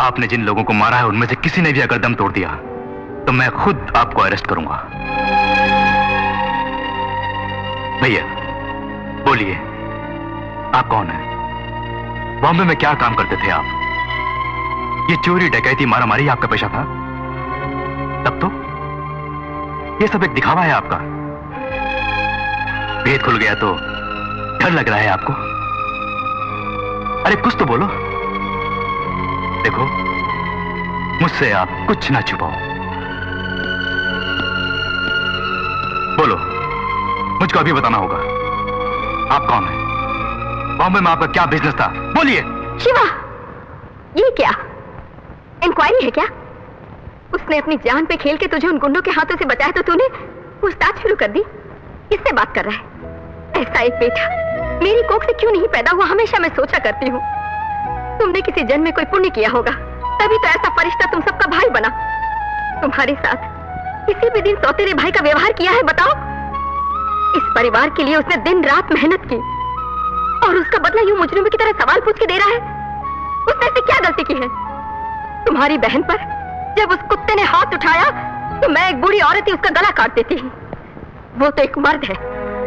आपने जिन लोगों को मारा है उनमें से किसी ने भी अगर दम तोड़ दिया तो मैं खुद आपको अरेस्ट करूंगा। भैया बोलिए, आप कौन हैं? बॉम्बे में क्या काम करते थे आप? ये चोरी, डकैती, मारामारी आपका पेशा था? तब तो ये सब एक दिखावा है आपका। भेद खुल गया तो डर लग रहा है आपको? अरे कुछ तो बोलो। देखो, मुझसे आप कुछ ना छुपाओ। बोलो, मुझको अभी बताना होगा। आप कौन हैं? बॉम्बे में आपका क्या बिजनेस था? बोलिए। शिवा, ये क्या इंक्वायरी है क्या? उसने अपनी जान पे खेल के तुझे उन गुंडों के हाथों से बचाया तो तूने पूछताछ शुरू कर दी। किससे बात कर रहा है? ऐसा एक बेटा मेरी कोख से क्यों नहीं पैदा हुआ, हमेशा मैं सोचा करती हूँ। तुमने किसी जन्म में कोई पुण्य किया होगा, तभी तो ऐसा फरिश्ता तुम सबका भाई बना। तुम्हारे साथ किसी भी दिन सौतेरे भाई का व्यवहार किया है? बताओ। इस परिवार के लिए उसने दिन रात मेहनत की और उसका बदला यूं मुजरिमों की तरह सवाल पूछ के दे रहा है। उसने ऐसी क्या गलती की है? तुम्हारी बहन पर जब उस कुत्ते ने हाथ उठाया तो मैं एक बूढ़ी औरत ही उसका गला काट देती। वो तो एक मर्द है,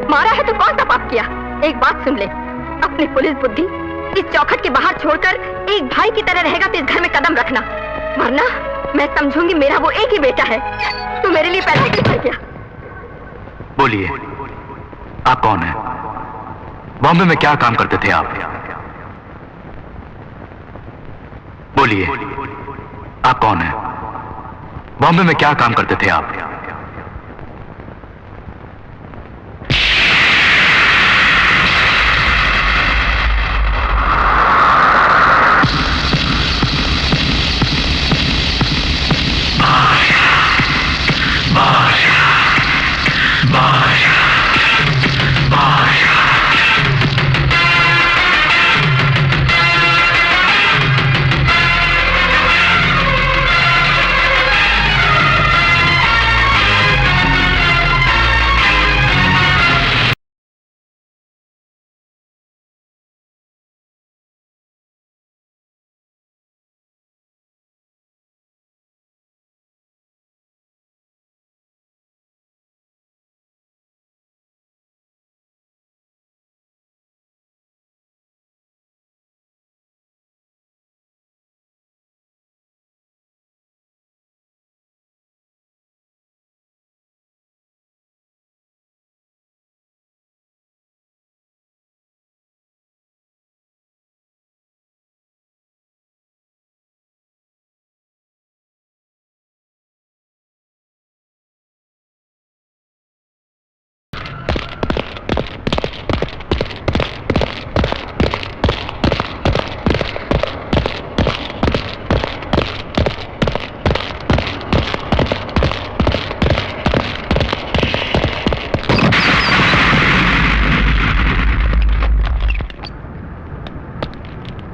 मारा है तो कौन सा पाप किया? एक बात सुन ले, अपनी पुलिस बुद्धि इस चौखट के बाहर छोड़कर एक भाई की तरह रहेगा तो इस घर में कदम रखना, वरना मैं समझूंगी मेरा वो एक ही बेटा है। तू मेरे लिए पैदा क्यों कर गया? बोलिए, आप कौन हैं? बॉम्बे में क्या काम करते थे आप? बोलिए, आप कौन हैं? बॉम्बे में क्या काम करते थे आप?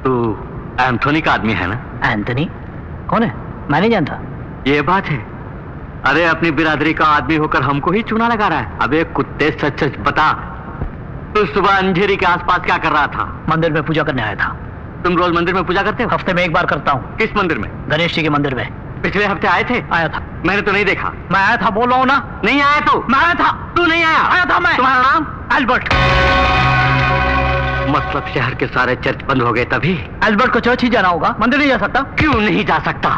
तू एंथोनी का आदमी है ना? एंथनी कौन है? मैं नहीं जानता। ये बात है। अरे अपनी बिरादरी का आदमी होकर हमको ही चूना लगा रहा है। अबे कुत्ते, सच सच बता, तू सुबह अंधेरी के आसपास क्या कर रहा था? मंदिर में पूजा करने आया था। तुम रोज मंदिर में पूजा करते हो? हफ्ते में एक बार करता हूँ। किस मंदिर में? गणेश जी के मंदिर में। पिछले हफ्ते आए थे? आया था। मैंने तो नहीं देखा। मैं आया था, बोल रहा हूँ ना। नहीं आया तू? मैं आया था। तू नहीं आया? आया था मैं। तुम्हारा नाम? एल्बर्ट। मतलब शहर के सारे चर्च बंद हो गए तभी? एल्बर्ट को चर्च ही जाना होगा, मंदिर नहीं जा सकता। क्यों नहीं जा सकता?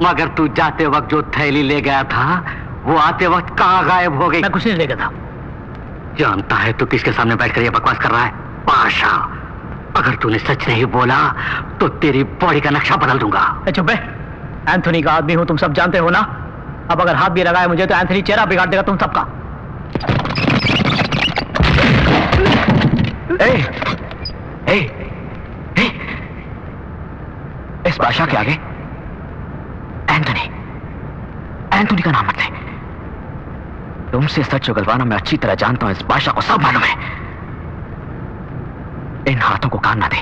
मगर तू जाते वक्त जो थैली ले गया था वो आते वक्त कहाँ गायब हो गई? मैं कुछ नहीं ले गया था। जानता है तू किसके सामने बैठकर ये बकवास कर रहा है? पाशा, अगर तूने सच नहीं बोला तो तेरी बॉडी का नक्शा बदल दूंगा। चुप है, एंथोनी का आदमी हूं, तुम सब जानते हो ना। अब अगर हाथ भी लगाए मुझे तो एंथोनी चेहरा बिगाड़ देगा तुम सबका। ए, ए, ए, इस बादशाह के आगे एंथोनी, एंथोनी का नाम मत ले। तुमसे सच उगलवाना मैं अच्छी तरह जानता हूं, इस बादशाह को सब मालूम है। इन हाथों को कान ना दे,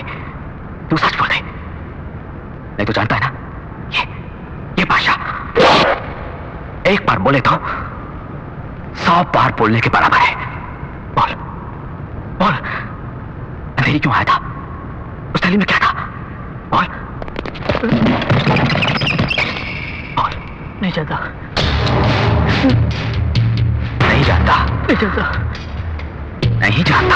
तू सच बोल दे, नहीं तो जानता है ना, ये बादशाह एक बार बोले तो 100 बार बोलने के बराबर है। बोल, बोल, अंधेरी क्यों आया था? उस थैली में क्या था? बोल, बोल। नहीं जानता। नहीं जानता? नहीं जानता। नहीं जानता।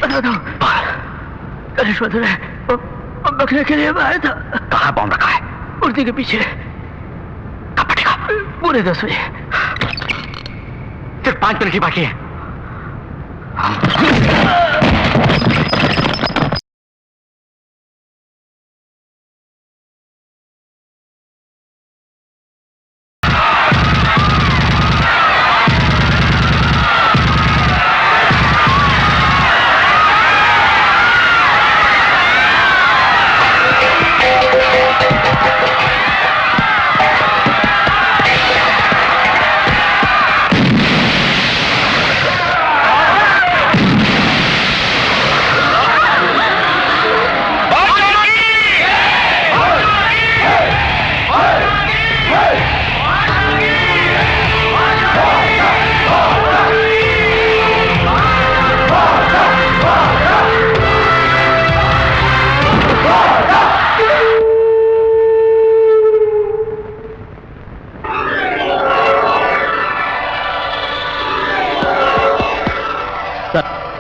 बता दो। गणेश मंदिर है, रखने के लिए मैं आया था। कहाँ बॉम्ब रखा है? मूर्ति के पीछे। कब फटेगा? पूरे 10 बजे। सिर्फ 5 मिनट की बाकी है।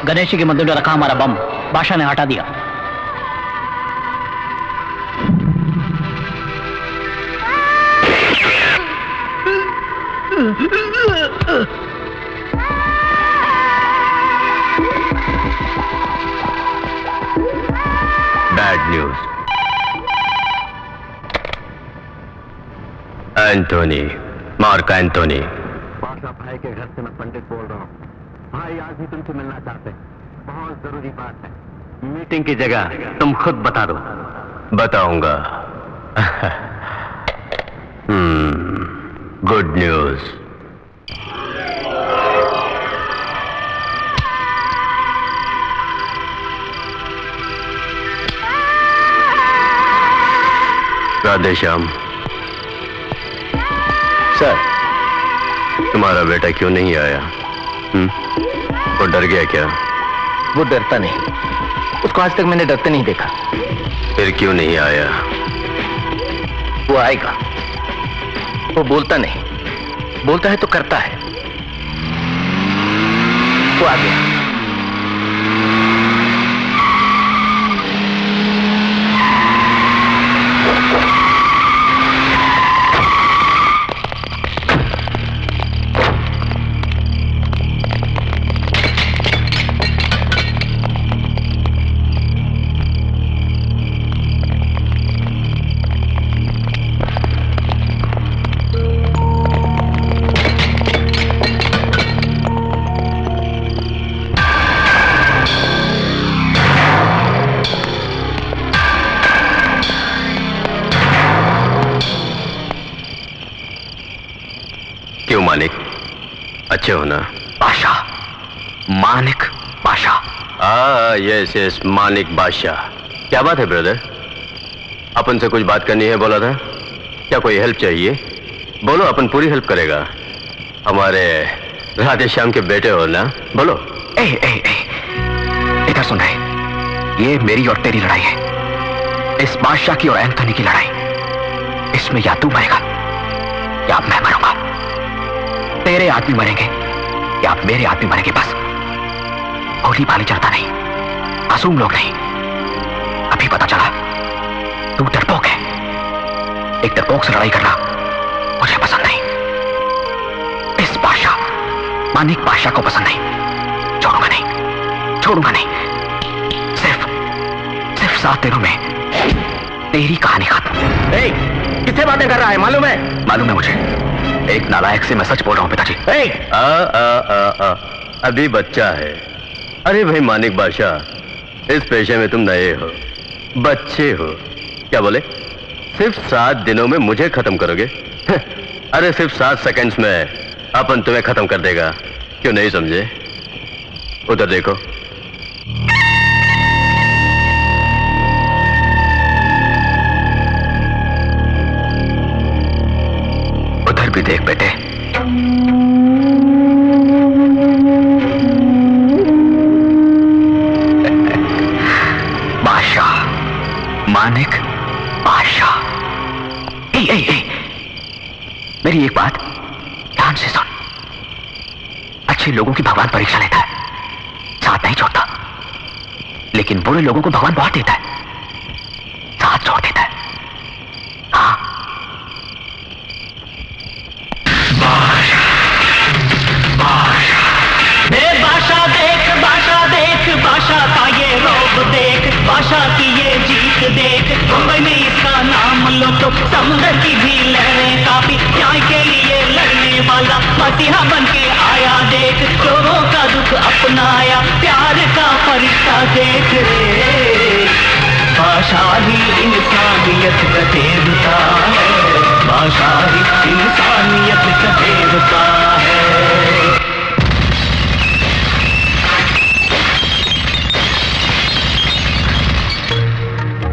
गणेश जी के मंदिर में रखा हमारा बम बादशाह ने हटा दिया। Bad news. Anthony, mark Anthony. बादशाह भाई के घर से मैं पंडित बोल रहा हूँ। भाई आज ही तुमसे मिलना चाहते हैं, बहुत जरूरी बात है। मीटिंग की जगह तुम खुद बता दो। बताऊंगा। Good news. राधेश्याम। सर, तुम्हारा बेटा क्यों नहीं आया? वो डर गया क्या? वो डरता नहीं, उसको आज तक मैंने डरते नहीं देखा। फिर क्यों नहीं आया? वो आएगा। वो बोलता नहीं, बोलता है तो करता है। वो आ गया। मानिक, अच्छे हो ना? बादशाह, मानिक बादशाह। यस यस, मानिक बादशाह। क्या बात है ब्रदर? अपन से कुछ बात करनी है बोला था। क्या कोई हेल्प चाहिए? बोलो, अपन पूरी हेल्प करेगा। हमारे राधे श्याम के बेटे हो ना, बोलो। ए, इधर सुन रहे, ये मेरी और तेरी लड़ाई है, इस बादशाह की और एंथोनी की लड़ाई। इसमें या तू मरेगा या मैं मरूंगा। तेरे आदमी मरेंगे या मेरे आदमी मरेंगे, बस। गोली बाली चलता नहीं, मासूम लोग नहीं। अभी पता चला तू डरपोक है। एक डरपोक से लड़ाई करना मुझे पसंद नहीं। इस बादशाह, मानिक बादशाह को पसंद नहीं। छोड़ूंगा नहीं, छोड़ूंगा नहीं। सिर्फ 7 दिनों में तेरी कहानी खत्म। किससे बातें कर रहा है? मालूम है? मालूम है मुझे। एक नालायक से मैं सच बोल रहा हूं पिताजी। अभी बच्चा है। अरे भाई मानिक बादशाह, इस पेशे में तुम नए हो, बच्चे हो। क्या बोले? सिर्फ 7 दिनों में मुझे खत्म करोगे? अरे सिर्फ 7 सेकंड्स में अपन तुम्हें खत्म कर देगा। क्यों नहीं समझे? उधर देखो। उधर भी देख बेटे। बादशाह, मानिक बादशाह। मेरी एक बात ध्यान से सुन। अच्छे लोगों की भगवान परीक्षा लेता है, साथ नहीं छोड़ता। लेकिन बुरे लोगों को भगवान बहुत देता है, साथ छोड़ देता है। हाँ, बादशाह का ये रौब देख, बादशाह की ये जीत देख। मुंबई में इसका नाम लो तो समुद्र की भी लहरें काफी। न्याय के लिए लड़ने वाला मसीहा बन के आया देख। लोगों का दुख अपनाया, प्यार का फरिश्ता देख रे। बादशाह ही इंसानियत का देवता है, बादशाह ही इंसानियत का देवता है।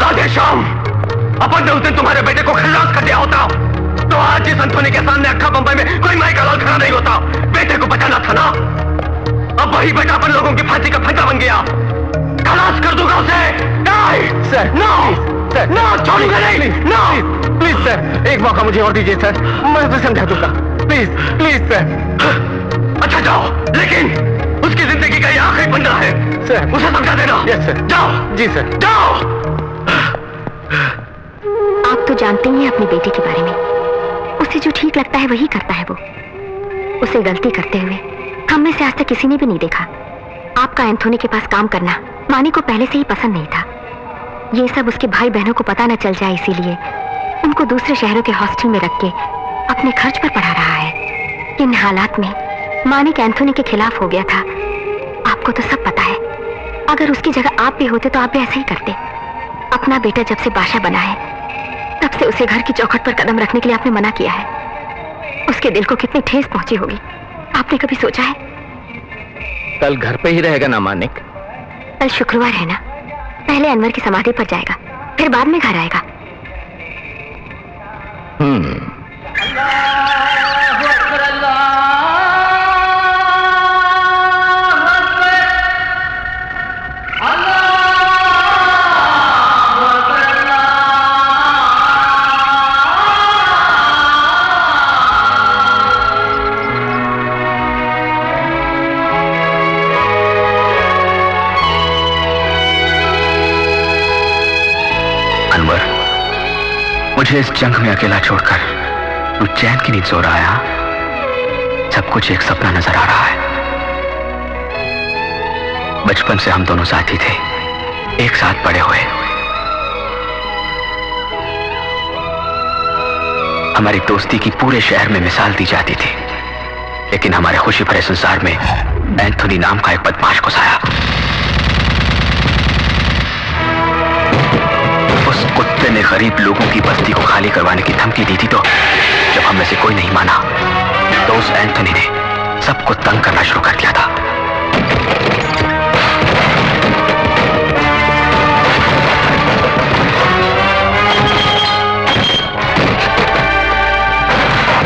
राधे श्याम, अपन ने उस दिन तुम्हारे बेटे को खल्लास कर दिया होता तो आज इस एंथोनी के सामने अक्खा बंबई में कोई माई का लाल खड़ा नहीं होता। बेटे को बचाना था ना। अब वही बेटा अपन लोगों की फांसी का फंदा बन गया। खलास कर दूंगा उसे। नहीं सर, नो सर, नो, छोड़ूंगा नहीं। नो प्लीज सर, एक मौका मुझे और दीजिए सर, मैं उसे समझा दूंगा। Please please sir. अच्छा जाओ, लेकिन उसकी जिंदगी का ये आखिरी पन्ना है सर, उसे समझा देना। Yes sir. जाओ। जी सर, जाओ। आप तो जानते ही हैं अपनी बेटी के बारे में। उसे जो ठीक लगता है वही करता है वो। उसे गलती करते हुए हम में से आज तक किसी ने भी नहीं देखा। आपका एंथोनी के पास काम करना मानी को पहले से ही पसंद नहीं था। ये सब उसके भाई बहनों को पता न चल जाए, इसीलिए उनको दूसरे शहरों के हॉस्टल में रख के अपने खर्च पर पढ़ा रहा है। इन हालात में मानिक एंथोनी के खिलाफ हो गया था। आपको तो सब पता है। अगर उसकी जगह आप भी होते तो आप भी ऐसा ही करते। अपना बेटा जब से बादशाह बना है तब से उसे घर की चौखट पर कदम रखने के लिए आपने मना किया है। उसके दिल को कितनी ठेस पहुंची होगी, आपने कभी सोचा है? कल घर पे ही रहेगा ना मानिक? कल शुक्रवार है ना, पहले अनवर की समाधि पर जाएगा, फिर बाद में घर आएगा। मुझे इस जंग में अकेला छोड़कर तू चैन की नींद सो रहा है। सब कुछ एक सपना नजर आ रहा है। बचपन से हम दोनों साथी थे, एक साथ बड़े हुए। हमारी दोस्ती की पूरे शहर में मिसाल दी जाती थी, लेकिन हमारे खुशी भरे संसार में एंथोनी नाम का एक बदमाश घुसाया। उस कुत्ते ने गरीब लोगों की बस्ती को खाली करवाने की धमकी दी थी, तो जब हम में से कोई नहीं माना तो उस एंथनी ने सबको तंग करना शुरू कर दिया था।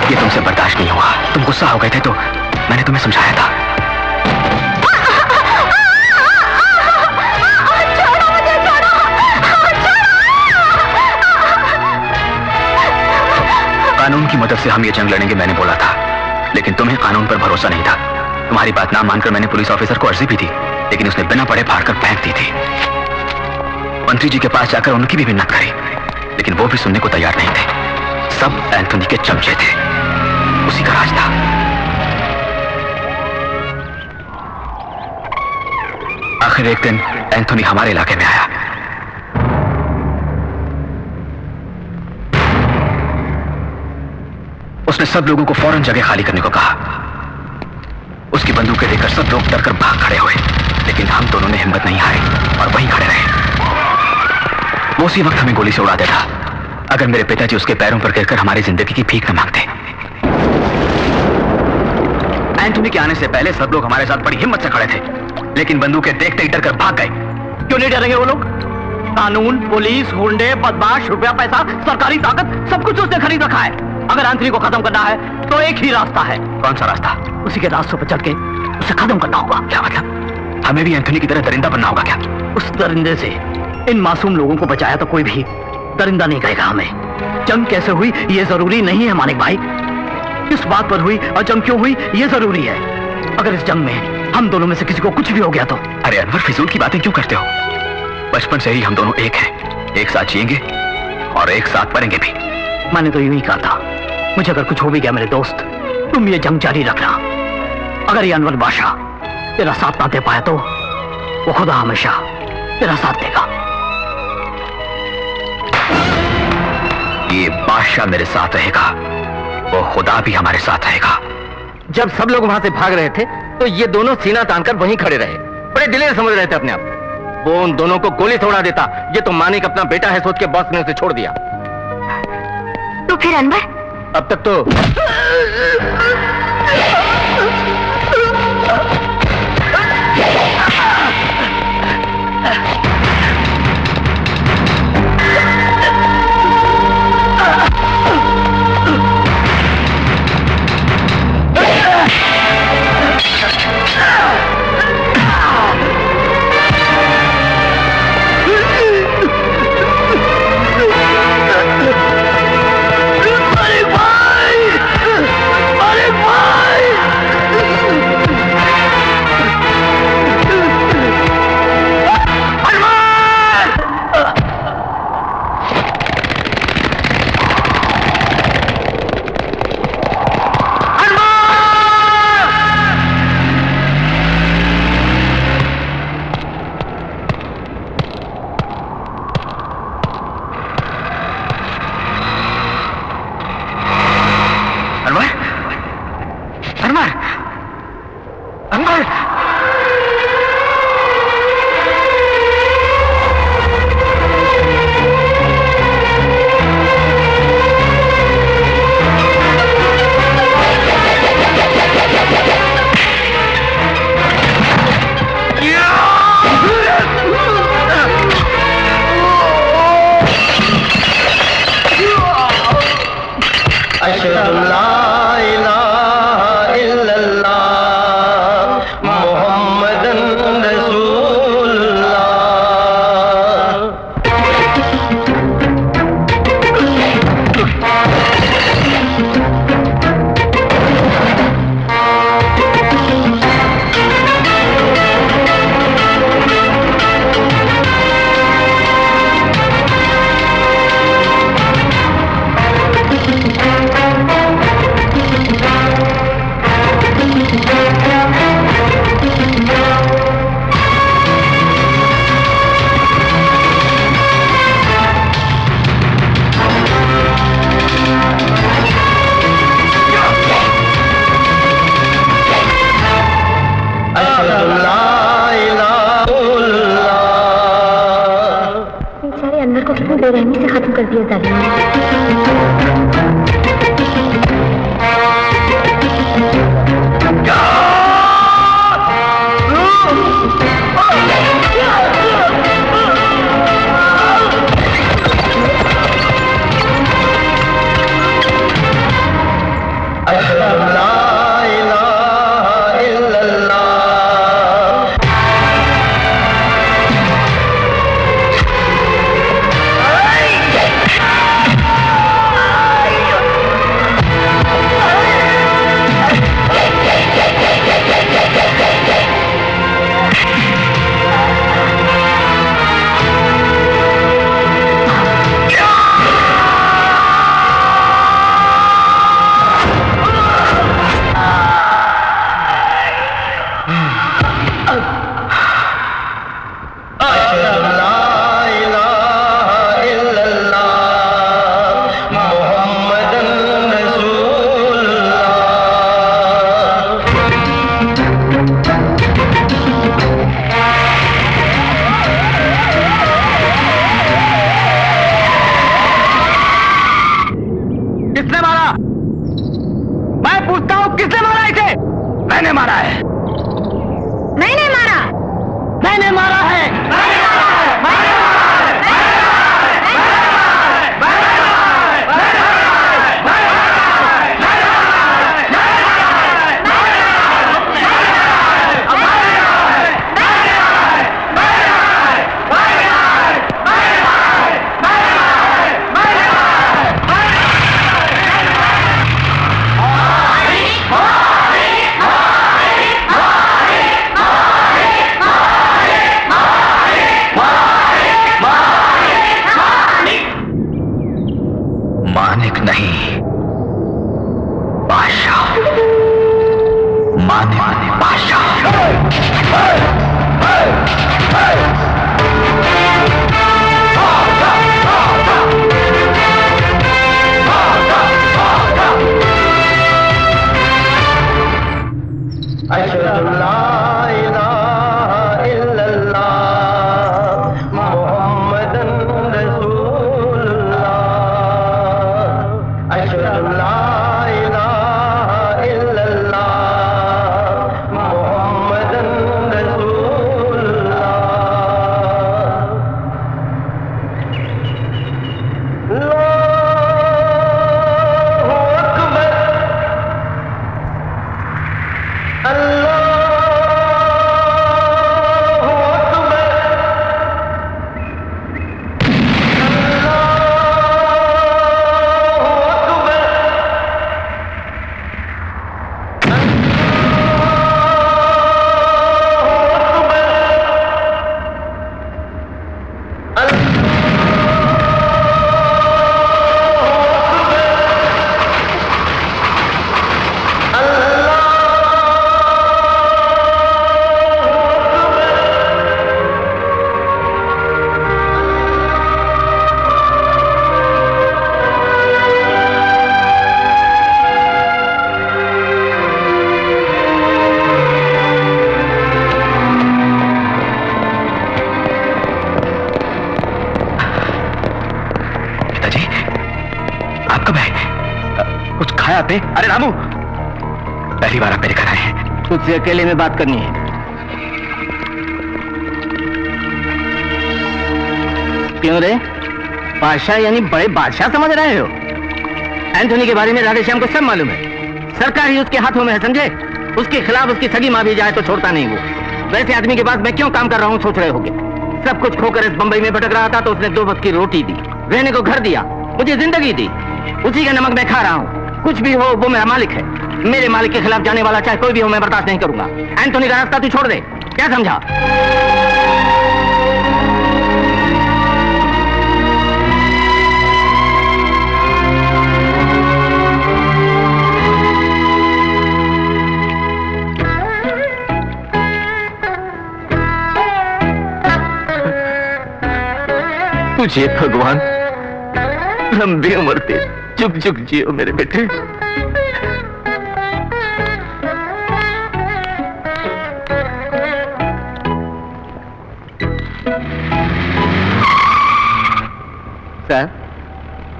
ये तुमसे बर्दाश्त नहीं हुआ, तुम गुस्सा हो गए थे तो मैंने तुम्हें समझाया था। कानून की मदद से हम ये जंग लड़ेंगे मैंने बोला था, लेकिन तुम्हें कानून पर भरोसा नहीं था। तुम्हारी बात ना मानकर मैंने पुलिस ऑफिसर को अर्जी भी दी, लेकिन उसने बिना पढ़े फाड़ कर फेंक दी थी। मंत्री जी के पास जाकर उनकी भी मिन्नत करी, लेकिन वो भी सुनने को तैयार नहीं थे। सब एंथनी के चमचे थे, उसी का राज था। आखिर एक दिन एंथनी हमारे इलाके में आया। उसने सब लोगों को फौरन जगह खाली करने को कहा। उसकी बंदूकें देखकर सब लोग डरकर भाग खड़े हुए, लेकिन हम दोनों ने हिम्मत नहीं हारी और वहीं खड़े रहे। वो उसी वक्त हमें गोली से उड़ा देता अगर मेरे पिताजी उसके पैरों पर गिरकर हमारी जिंदगी की भीख न मांगते। एंथनी के आने से पहले सब लोग हमारे साथ बड़ी हिम्मत से खड़े थे, लेकिन बंदूकें देखते ही डरकर भाग गए। क्यों नहीं डरेंगे वो लोग? कानून, पुलिस, गुंडे, बदमाश, रुपया पैसा, सरकारी ताकत, सब कुछ उसने खरीद रखा है। अगर एंथनी को खत्म करना है तो एक ही रास्ता है। कौन सा रास्ता? उसी के रास्तों पर चढ़ के उसे खत्म करना होगा। क्या मतलब? हमें भी एंथनी की तरह दरिंदा बनना होगा क्या? उस दरिंदे से इन मासूम लोगों को बचाया तो कोई भी दरिंदा नहीं कहेगा हमें। जंग कैसे हुई ये जरूरी नहीं है मानिक भाई, किस बात पर हुई और जंग क्यों हुई ये जरूरी है। अगर इस जंग में हम दोनों में से किसी को कुछ भी हो गया तो? अरे अनवर, फिजूल की बातें क्यों करते हो? बचपन से ही हम दोनों एक हैं, एक साथ जिएंगे और एक साथ मरेंगे भी। मैंने तो यूं ही कहा था, मुझे अगर कुछ हो भी गया मेरे दोस्त, तुम ये जंग जारी रखना। अगर ये अनवर बादशाह तेरा साथ ना दे पाया तो वो खुदा हमेशा तेरा साथ देगा। ये बादशाह मेरे साथ रहेगा, वो खुदा भी हमारे साथ रहेगा। जब सब लोग वहां से भाग रहे थे तो ये दोनों सीना तानकर वहीं खड़े रहे, बड़े दिलेर समझ रहे थे अपने आप। वो उन दोनों को गोली से उड़ा देता, ये तो मानिक अपना बेटा है सोच के बॉस ने उसे छोड़ दिया। तो फिर अनवर? अब तक तो बेरहमी से खत्म कर दिया जालिम ने। किसने मारा? मैं पूछता हूँ किसने मारा इसे? मैंने मारा है। मैंने मारा। मैंने मारा है। मानिक नहीं, बादशाह। मानिक बादशाह। पे? अरे रामू, पहली बार आप मेरे घर आए हैं। तुझसे अकेले में बात करनी है। क्यों रे? बादशाह यानी बड़े बादशाह समझ रहे हो? एंथोनी के बारे में राधे श्याम को सब मालूम है। सरकार ही उसके हाथों में है, समझे? उसके खिलाफ उसकी सगी माँ भी जाए तो छोड़ता नहीं वो। वैसे आदमी के पास मैं क्यों काम कर रहा हूँ सोच रहे होगे? सब कुछ खोकर इस बंबई में भटक रहा था तो उसने 2 वक्त की रोटी दी, रहने को घर दिया, मुझे जिंदगी दी। उसी का नमक मैं खा रहा हूँ। कुछ भी हो वो मेरा मालिक है। मेरे मालिक के खिलाफ जाने वाला चाहे कोई भी हो मैं बर्दाश्त नहीं करूंगा। एंथोनी का रास्ता तू छोड़ दे, क्या समझा? तुझे भगवान लंबी उम्र दे, चुप चुप जियो मेरे बेटे। सर,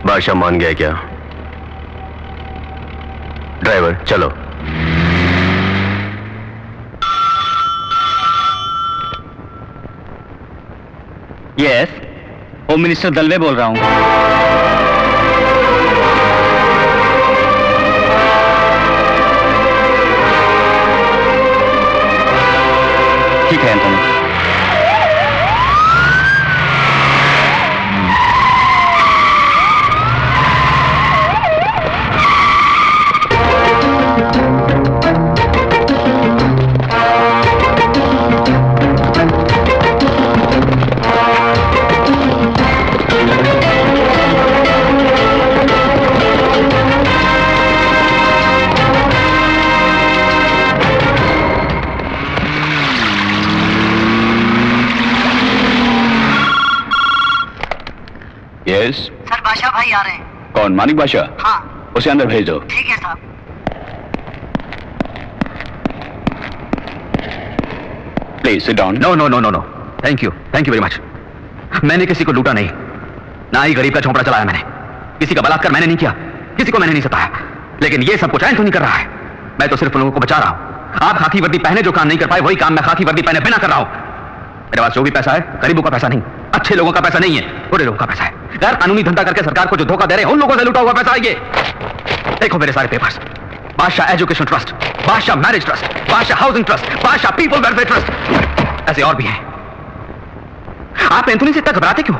बादशाह मान गया क्या? ड्राइवर चलो। यस, होम मिनिस्टर दलवे बोल रहा हूं। ठीक है एंथोनी। यस सर, बादशाह भाई आ रहे हैं। कौन? मानिक बादशाह? हाँ। उसे अंदर भेज दो। ठीक है साहब। Please sit down. No no no no no, thank you very much. मैंने किसी को लूटा नहीं, ना ही गरीब का झोंपड़ा चलाया मैंने। किसी का बलात्कार मैंने नहीं किया। किसी को मैंने नहीं सताया, लेकिन ये सब कुछ एंथोनी कर रहा है। मैं तो सिर्फ उन लोगों को बचा रहा हूं। आप खाकी वर्दी पहने जो काम नहीं कर पाए, वही काम मैं खाकी वर्दी पहने बिना कर रहा हूं। मेरे पास जो भी पैसा है, गरीबों का पैसा नहीं, अच्छे लोगों का पैसा नहीं है, बुरे लोगों का पैसा है। गैर कानूनी धंधा करके सरकार को जो धोखा दे रहे हैं, उन लोगों से लूटा हुआ पैसा है ये। देखो मेरे सारे पेपर्स, बादशाह एजुकेशन ट्रस्ट, बादशाह मैरिज ट्रस्ट, बादशाह हाउसिंग ट्रस्ट, बादशाह पीपल वेलफेयर ट्रस्ट, ऐसे और भी हैं। आप एंथोनी से इतना घबराते क्यों?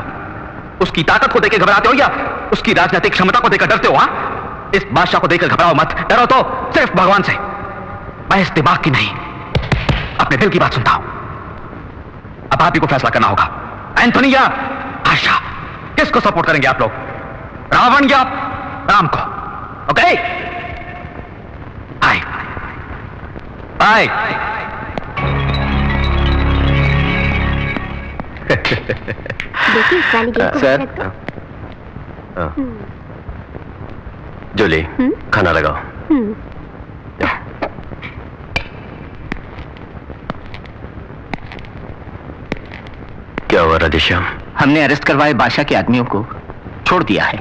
उसकी ताकत को देखकर घबराते हो या उसकी राजनीतिक क्षमता को देखकर डरते हो? हाँ, इस बादशाह को देखकर घबराओ मत, डरो तो सिर्फ भगवान से। मैं इस दिमाग की नहीं, अपने दिल की बात सुनता हूं। अब आप ही को फैसला करना होगा, एंथोनी या बादशाह, किसको सपोर्ट करेंगे आप लोग? रावण या राम को? Okay, bye bye. देखिए इस वाली गेट को सर। रख दो। जूली, खाना लगाओ। क्या हुआ राधेश्याम? हमने अरेस्ट करवाए बादशाह के आदमियों को छोड़ दिया है।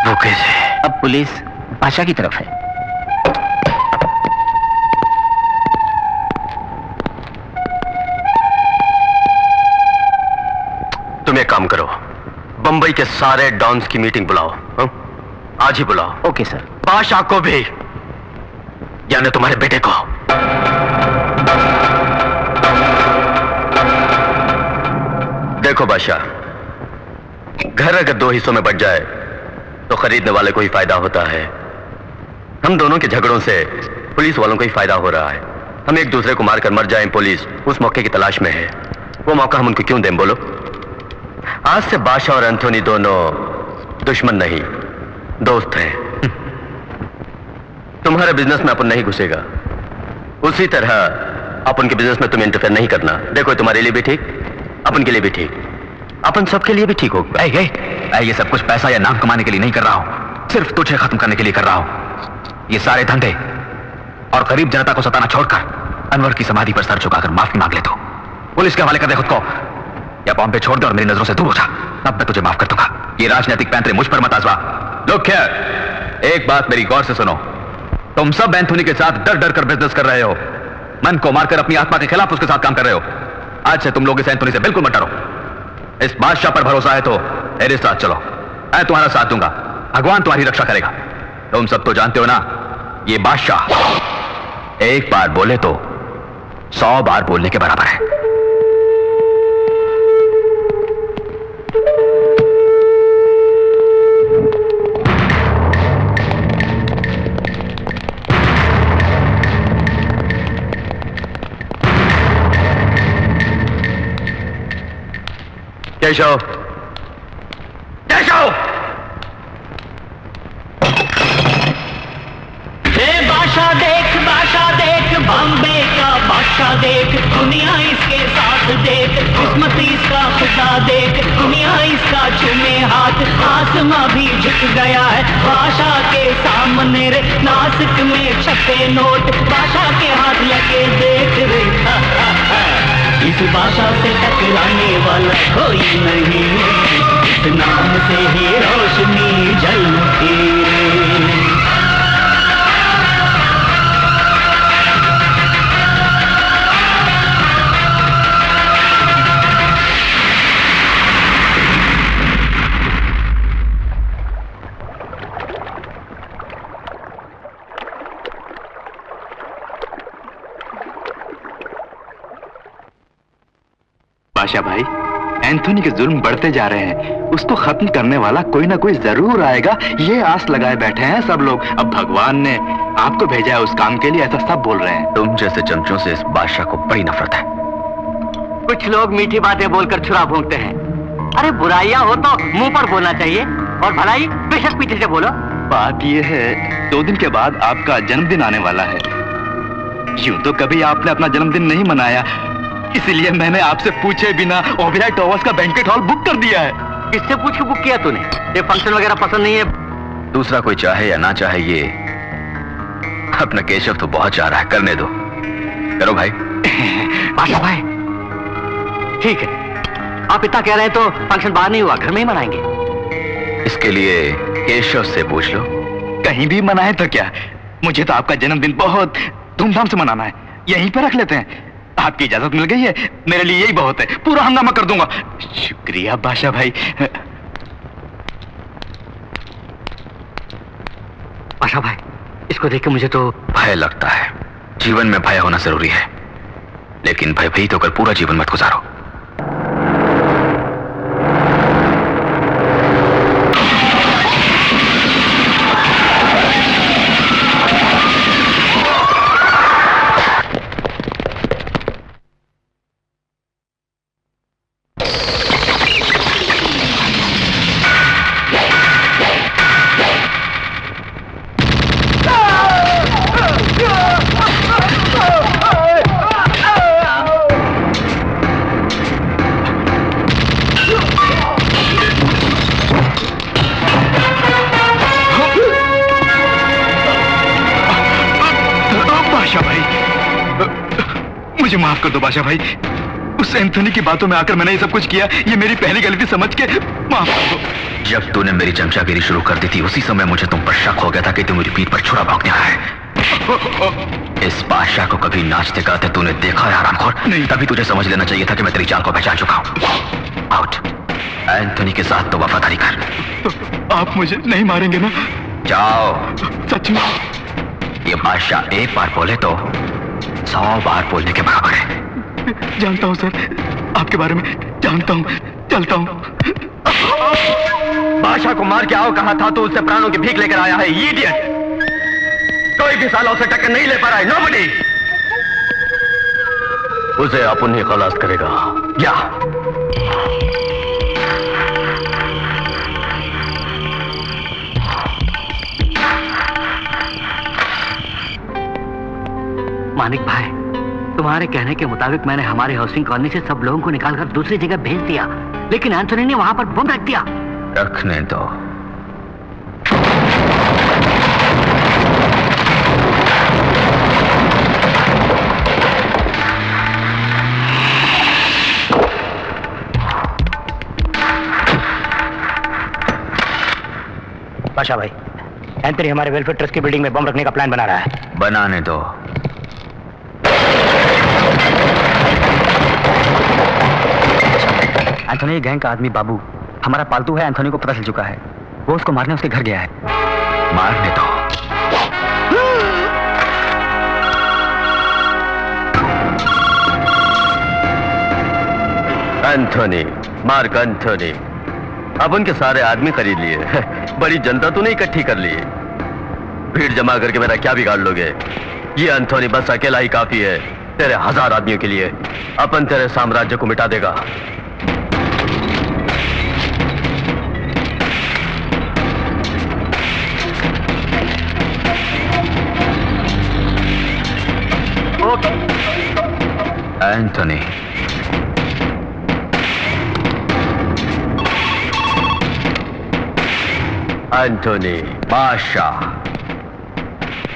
वो कैसे? अब पुलिस बादशाह की तरफ है। तुम एक काम करो, बंबई के सारे डॉन्स की मीटिंग बुलाओ। आज ही बुलाओ। Okay sir. बादशाह को भी, यानी तुम्हारे बेटे को। देखो बादशाह, घर अगर दो हिस्सों में बट जाए तो खरीदने वाले को ही फायदा होता है। हम दोनों के झगड़ों से पुलिस वालों को ही फायदा हो रहा है। हम एक दूसरे को मारकर मर जाएं, पुलिस उस मौके की तलाश में है। वो मौका हम उनको क्यों दें बोलो? आज से बादशाह और एंथोनी दोनों दुश्मन नहीं, दोस्त हैं। तुम्हारे बिजनेस में अपन नहीं घुसेगा, उसी तरह अपन के बिजनेस में तुम इंटरफेयर नहीं करना। देखो तुम्हारे लिए भी ठीक, अपन के लिए भी ठीक, अपन सबके लिए भी ठीक होगा। मैं ये सब कुछ पैसा या नाम कमाने के लिए नहीं कर रहा हूं, सिर्फ तुझे खत्म करने के लिए कर रहा हूं। ये सारे धंधे और गरीब जनता को सताना छोड़कर अनवर की समाधि पर सर झुकाकर माफी मांग ले। तो पुलिस के हवाले कर दे खुद को, या बॉम्बे छोड़ दे और मेरी नजरों से दूर हो जा, तब मैं तुझे माफ कर दूंगा। ये राजनीतिक पैंतरे मुझ पर मत आजमा। लोग खैर, एक बात मेरी गौर से सुनो, तुम सब एंथोनी के साथ डर डर कर बिजनेस कर रहे हो, मन को मारकर अपनी आत्मा के खिलाफ उसके साथ काम कर रहे हो। आज से तुम लोग इस एंथोनी से बिल्कुल मत डरो। इस बादशाह पर भरोसा है तो मेरे साथ चलो, मैं तुम्हारा साथ दूंगा, भगवान तुम्हारी रक्षा करेगा। तुम सब तो जानते हो ना, ये बादशाह एक बार बोले तो 100 बार बोलने के बराबर है। केशव, केशव! बादशाह देख, बॉम्बे का बादशाह देख, दुनिया इसके साथ देख, किस्मत इसका खुदा देख, दुनिया इसका चूमे हाथ, आसमां भी झुक गया है बादशाह के सामने रे। नासिक में छपे नोट, बादशाह के हाथ लगे देख रे। इस बादशाह से टकराने वाला कोई नहीं, इस नाम से ही रोशनी जल उठी। बादशाह भाई, एंथोनी के जुल्म बढ़ते जा रहे हैं, उसको खत्म करने वाला कोई ना कोई जरूर आएगा, ये आस लगाए बैठे हैं सब लोग। अब भगवान ने आपको भेजा है उस काम के लिए, ऐसा सब बोल रहे हैं। तुम जैसे चमचों से इस बादशाह को बड़ी नफरत है। कुछ लोग मीठी बातें बोलकर छुरा भोंकते हैं। अरे बुराइयां हो तो मुंह पर बोलना चाहिए, और भलाई बेशक पीछे से बोलो। बात यह है, 2 दिन के बाद आपका जन्मदिन आने वाला है। यूं तो कभी आपने अपना जन्मदिन नहीं मनाया, इसलिए मैंने आपसे पूछे बिना ओबेरॉय टावर्स का बैंकेट हॉल बुक कर दिया है। किससे पूछ के बुक किया तूने? ये फंक्शन वगैरह पसंद नहीं है? दूसरा कोई चाहे या ना चाहे, ये अपना केशव तो बहुत चाह रहा है, करने दो, करो भाई। बादशाह भाई ठीक है, आप इतना कह रहे हैं तो फंक्शन बाहर नहीं हुआ, घर में ही मनाएंगे। इसके लिए केशव से पूछ लो। कहीं भी मनाए तो क्या, मुझे तो आपका जन्मदिन बहुत धूमधाम से मनाना है, यहीं पे रख लेते हैं। आपकी इजाजत मिल गई है, मेरे लिए यही बहुत है, पूरा हंगामा कर दूंगा। शुक्रिया बादशाह भाई। बादशाह भाई, इसको देख के मुझे तो भय लगता है। जीवन में भय होना जरूरी है, लेकिन भयभीत होकर पूरा जीवन मत गुजारो। मुझे माफ कर दो बादशाह भाई, उस एंथोनी की बातों में आकर मैंने ये सब कुछ किया, ये मेरी पहली गलती समझ के माफ कर दो। जब तूने मेरी चमचागिरी शुरू कर दी थी, उसी समय मुझे तुम पर शक हो गया था कि तू मेरी पीठ पर छुरा भौंकने आया है। इस बादशाह को कभी नाचते गाते तूने देखा है हरामखोर? नहीं। तभी तुझे समझ लेना चाहिए था कि मैं तेरी चाल को पहचान चुका हूं। आउट। एंथोनी के साथ तो वफादारी कर। तो आप मुझे नहीं मारेंगे ना? जाओ। सच में? ये बादशाह एक बार बोले तो 100 बार बोलने के बराबर है। जानता हूं सर, आपके बारे में जानता हूं, चलता हूं। बादशाह को मार के आओ कहा था तो उससे प्राणों की भीख लेकर आया है, इडियट। कोई भी साला उसे टक्कर नहीं ले पा रहा है, नोबडी। उसे अपन ही खलास करेगा। या मानिक भाई, तुम्हारे कहने के मुताबिक मैंने हमारे हाउसिंग कॉलोनी से सब लोगों को निकालकर दूसरी जगह भेज दिया, लेकिन एंथोनी ने वहां पर बम रख दिया। रखने दो। बादशाह भाई, एंथोनी हमारे वेलफेयर ट्रस्ट की बिल्डिंग में बम रखने का प्लान बना रहा है। बनाने दो। एंथोनी गैंग का आदमी बाबू हमारा पालतू है, एंथोनी को पता चल चुका है। वो उसको मारने उसके घर गया है। मारने दो। एंथोनी, मार्क एंथोनी, अब उनके सारे आदमी खरीद लिए। बड़ी जनता तो नहीं इकट्ठी कर ली। भीड़ जमा करके मेरा क्या बिगाड़ लोगे? ये एंथोनी बस अकेला ही काफी है तेरे 1000 आदमियों के लिए। अपन तेरे साम्राज्य को मिटा देगा। एंथोनी, एंथोनी, बादशाह,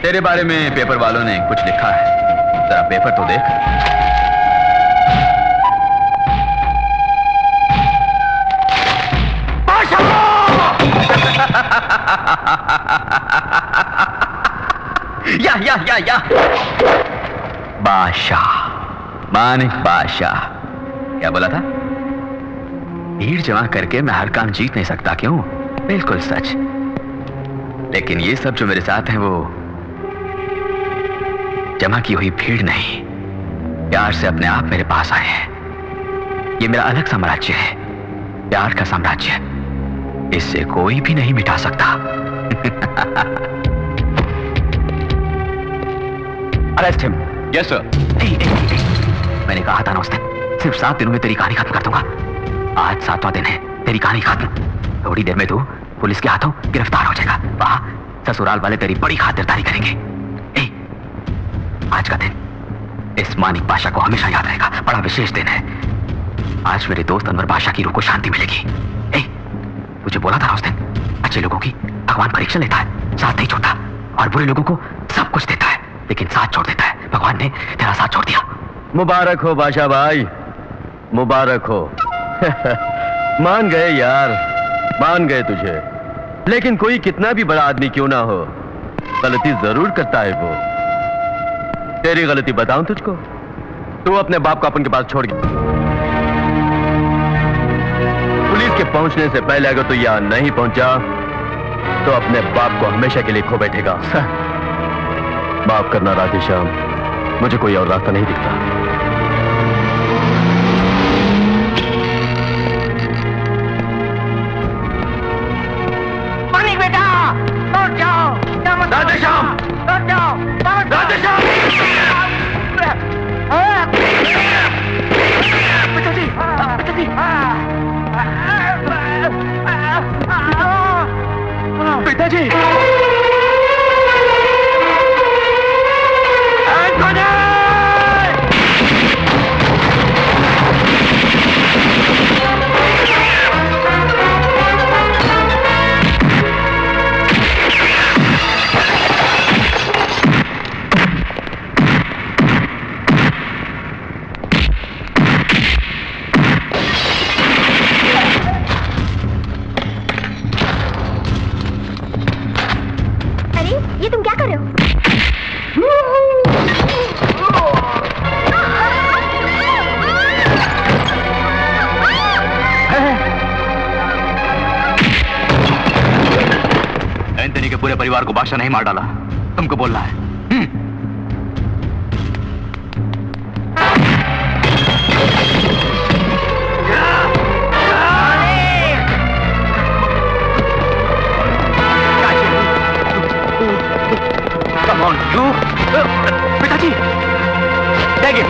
तेरे बारे में पेपर वालों ने कुछ लिखा है, जरा पेपर तो देख। या बादशाह, मानिक बादशाह। क्या बोला था? भीड़ जमा करके मैं हर काम जीत नहीं सकता। क्यों? बिल्कुल सच। लेकिन ये सब जो मेरे साथ हैं वो जमा की हुई भीड़ नहीं, प्यार से अपने आप मेरे पास आए हैं। ये मेरा अलग साम्राज्य है, प्यार का साम्राज्य। इससे कोई भी नहीं मिटा सकता। Arrest him. Yes sir. मैंने कहा था ना उस दिन, सिर्फ 7 दिनों में तेरी कहानी खत्म कर दूंगा। आज 7वां दिन है, तेरी कहानी खत्म। थोड़ी देर में तू पुलिस के हाथों गिरफ्तार हो जाएगा। वहां ससुराल वाले तेरी बड़ी खातिरदारी करेंगे। आज का दिन इस मानिक बादशाह को हमेशा याद रहेगा। बड़ा विशेष दिन है। आज मेरे दोस्त अनवर बादशाह की रूह को शांति मिलेगी। तुझे बोला था उस दिन, अच्छे लोगों की भगवान परीक्षा लेता है, साथ नहीं छोड़ता, और बुरे लोगों को सब कुछ देता है लेकिन साथ छोड़ देता है। भगवान ने तेरा साथ छोड़ दिया। मुबारक हो बादशाह भाई, मुबारक हो। मान गए यार, मान गए तुझे। लेकिन कोई कितना भी बड़ा आदमी क्यों ना हो, गलती जरूर करता है वो। तेरी गलती बताऊं तुझको? तू अपने बाप को अपन के पास छोड़ गया। पुलिस के पहुंचने से पहले अगर तू यहां नहीं पहुंचा तो अपने बाप को हमेशा के लिए खो बैठेगा। माफ करना राधेश्याम, मुझे कोई और रास्ता नहीं दिखता। मानिक बेटा, लौट जाओ। राधेश्याम! लौट जाओ। राधेश्याम! पिताजी, पिताजी। पिताजी! अरे ये तुम क्या कर रहे हो? एंथनी के पूरे परिवार को बादशाह नहीं मार डाला, तुमको बोलना है। Come on, you! पिताजी! Take it!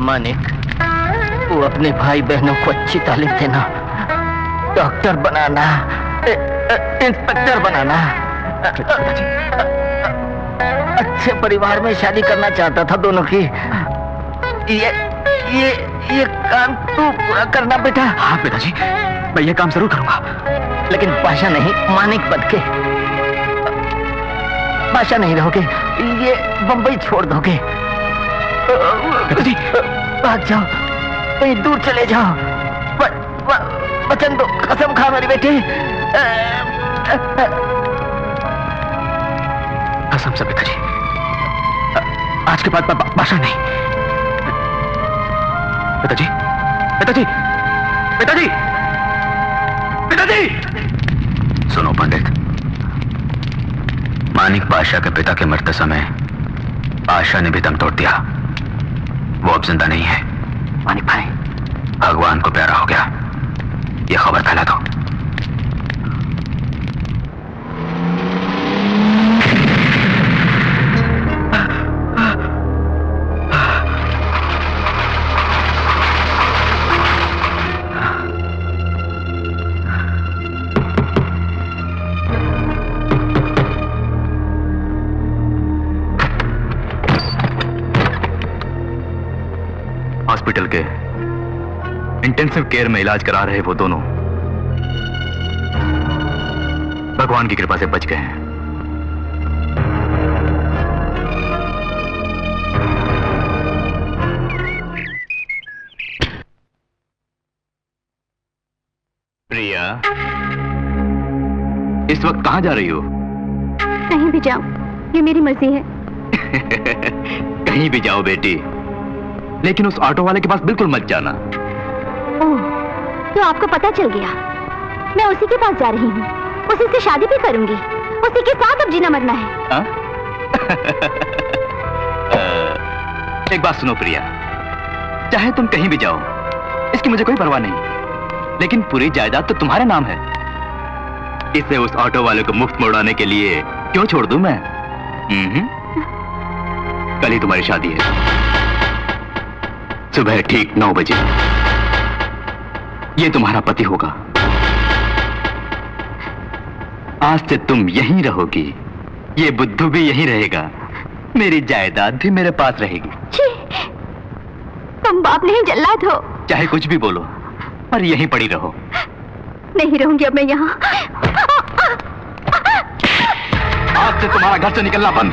मानिक, वो अपने भाई बहनों को अच्छी तालीम देना, डॉक्टर बनाना, इंस्पेक्टर बनाना, अच्छे परिवार में शादी करना चाहता था दोनों की। ये काम तू पूरा करना बेटा। हाँ पिताजी, मैं ये काम जरूर करूंगा। लेकिन बादशाह नहीं, मानिक बन के। बादशाह नहीं रहोगे, ये बंबई छोड़ दोगे। पिताजी! भाग जाओ, कहीं दूर चले जाओ। वचन दो, कसम खा मेरी बेटी। कसम से पिताजी, आज के बाद बादशाह नहीं। पिताजी! पिताजी! पिताजी! पिताजी! सुनो पंडित, मानिक बादशाह के पिता के मरते समय बादशाह ने भी दम तोड़ दिया। वो अब जिंदा नहीं है। मानिक भाई, भगवान को प्यारा हो गया, ये खबर फैला दो। हॉस्पिटल के इंटेंसिव केयर में इलाज करा रहे वो दोनों भगवान की कृपा से बच गए हैं। प्रिया, इस वक्त कहां जा रही हो? कहीं भी जाओ, ये मेरी मर्जी है। कहीं भी जाओ बेटी, लेकिन उस ऑटो वाले के पास बिल्कुल मत जाना। ओह, तो आपको पता चल गया। मैं उसी के पास जा रही हूँ, उसी से शादी भी करूंगी, उसी के साथ अब जीना मरना है। एक बात सुनो प्रिया, चाहे तुम कहीं भी जाओ, इसकी मुझे कोई परवाह नहीं, लेकिन पूरी जायदाद तो तुम्हारे नाम है। इसे उस ऑटो वाले को मुफ्त में उड़ाने के लिए क्यों छोड़ दूं मैं? कल ही तुम्हारी शादी है, सुबह ठीक 9 बजे। ये तुम्हारा पति होगा। आज से तुम यहीं रहोगी, ये बुद्धू भी यहीं रहेगा, मेरी जायदाद भी मेरे पास रहेगी। छी, तुम बाप नहीं जल्लाद हो। चाहे कुछ भी बोलो, पर यहीं पड़ी रहो। नहीं रहूंगी अब मैं यहाँ। आज से तुम्हारा घर से निकलना बंद।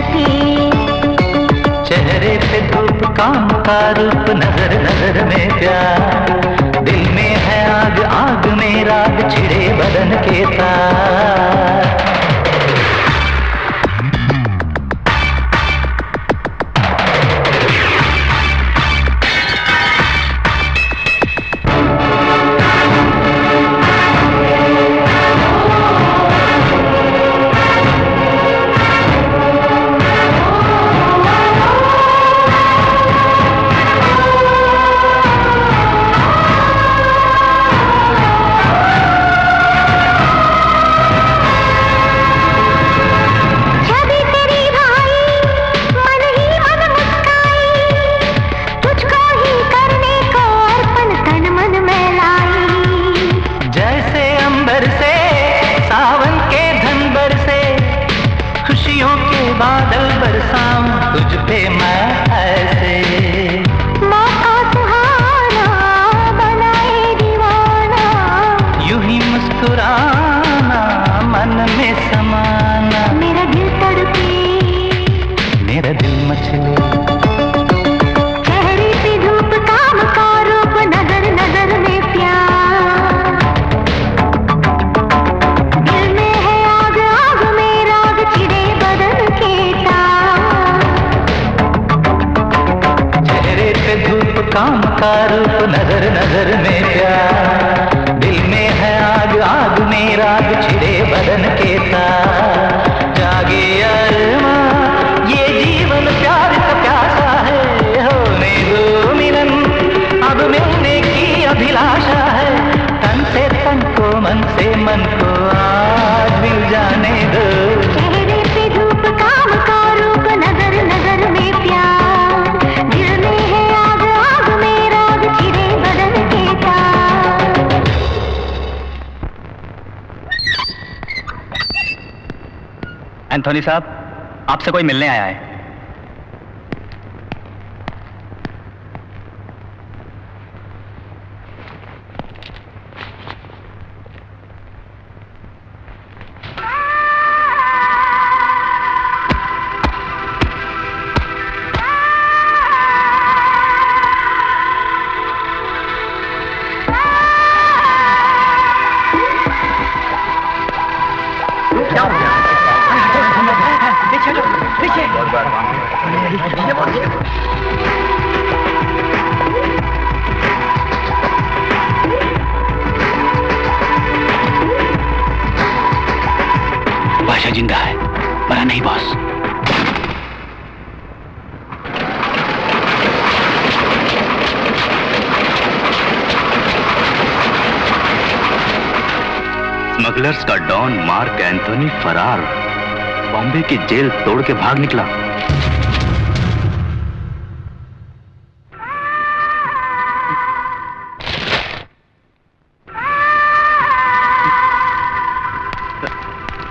तड़पे। चेहरे पे धूप काम का रूप, नजर नजर में प्यार, दिल में है आग आग में राग, छिड़े बदन के तार। बादल बरसाऊं तुझ पे मैं ऐसे, मौका सुहाना बनाए दीवाना, यूं ही मुस्कुराना मन में समाना। मेरा दिल तड़पे, मेरा दिल मचले, चेहरे पे धूप काम का रूप, नजर नजर में प्यार, दिल में है आग आग में राग, छिड़े बदन के तार। चेहरे पे धूप काम का रूप, नजर नजर में प्यार, दिल में है आग आग में राग, छिड़े बदन के तार। जागे अरमां ये जीवन प्यार का प्यासा है, होने दो मिलन अब मिलने की अभिलाषा है। तन से तन को मन से मन को आज मिल जाने दो। चेहरे पे धूप काम का रूप, नजर नजर में प्यार, दिल में है आग आग में राग, छिड़े बदन के तार। एंथोनी साहब, आपसे कोई मिलने आया है। क्या हो गया? बादशाह जिंदा है, मरा नहीं बॉस। स्मगलर्स का डॉन मार्क एंथोनी फरार, बॉम्बे की जेल तोड़ के भाग निकला।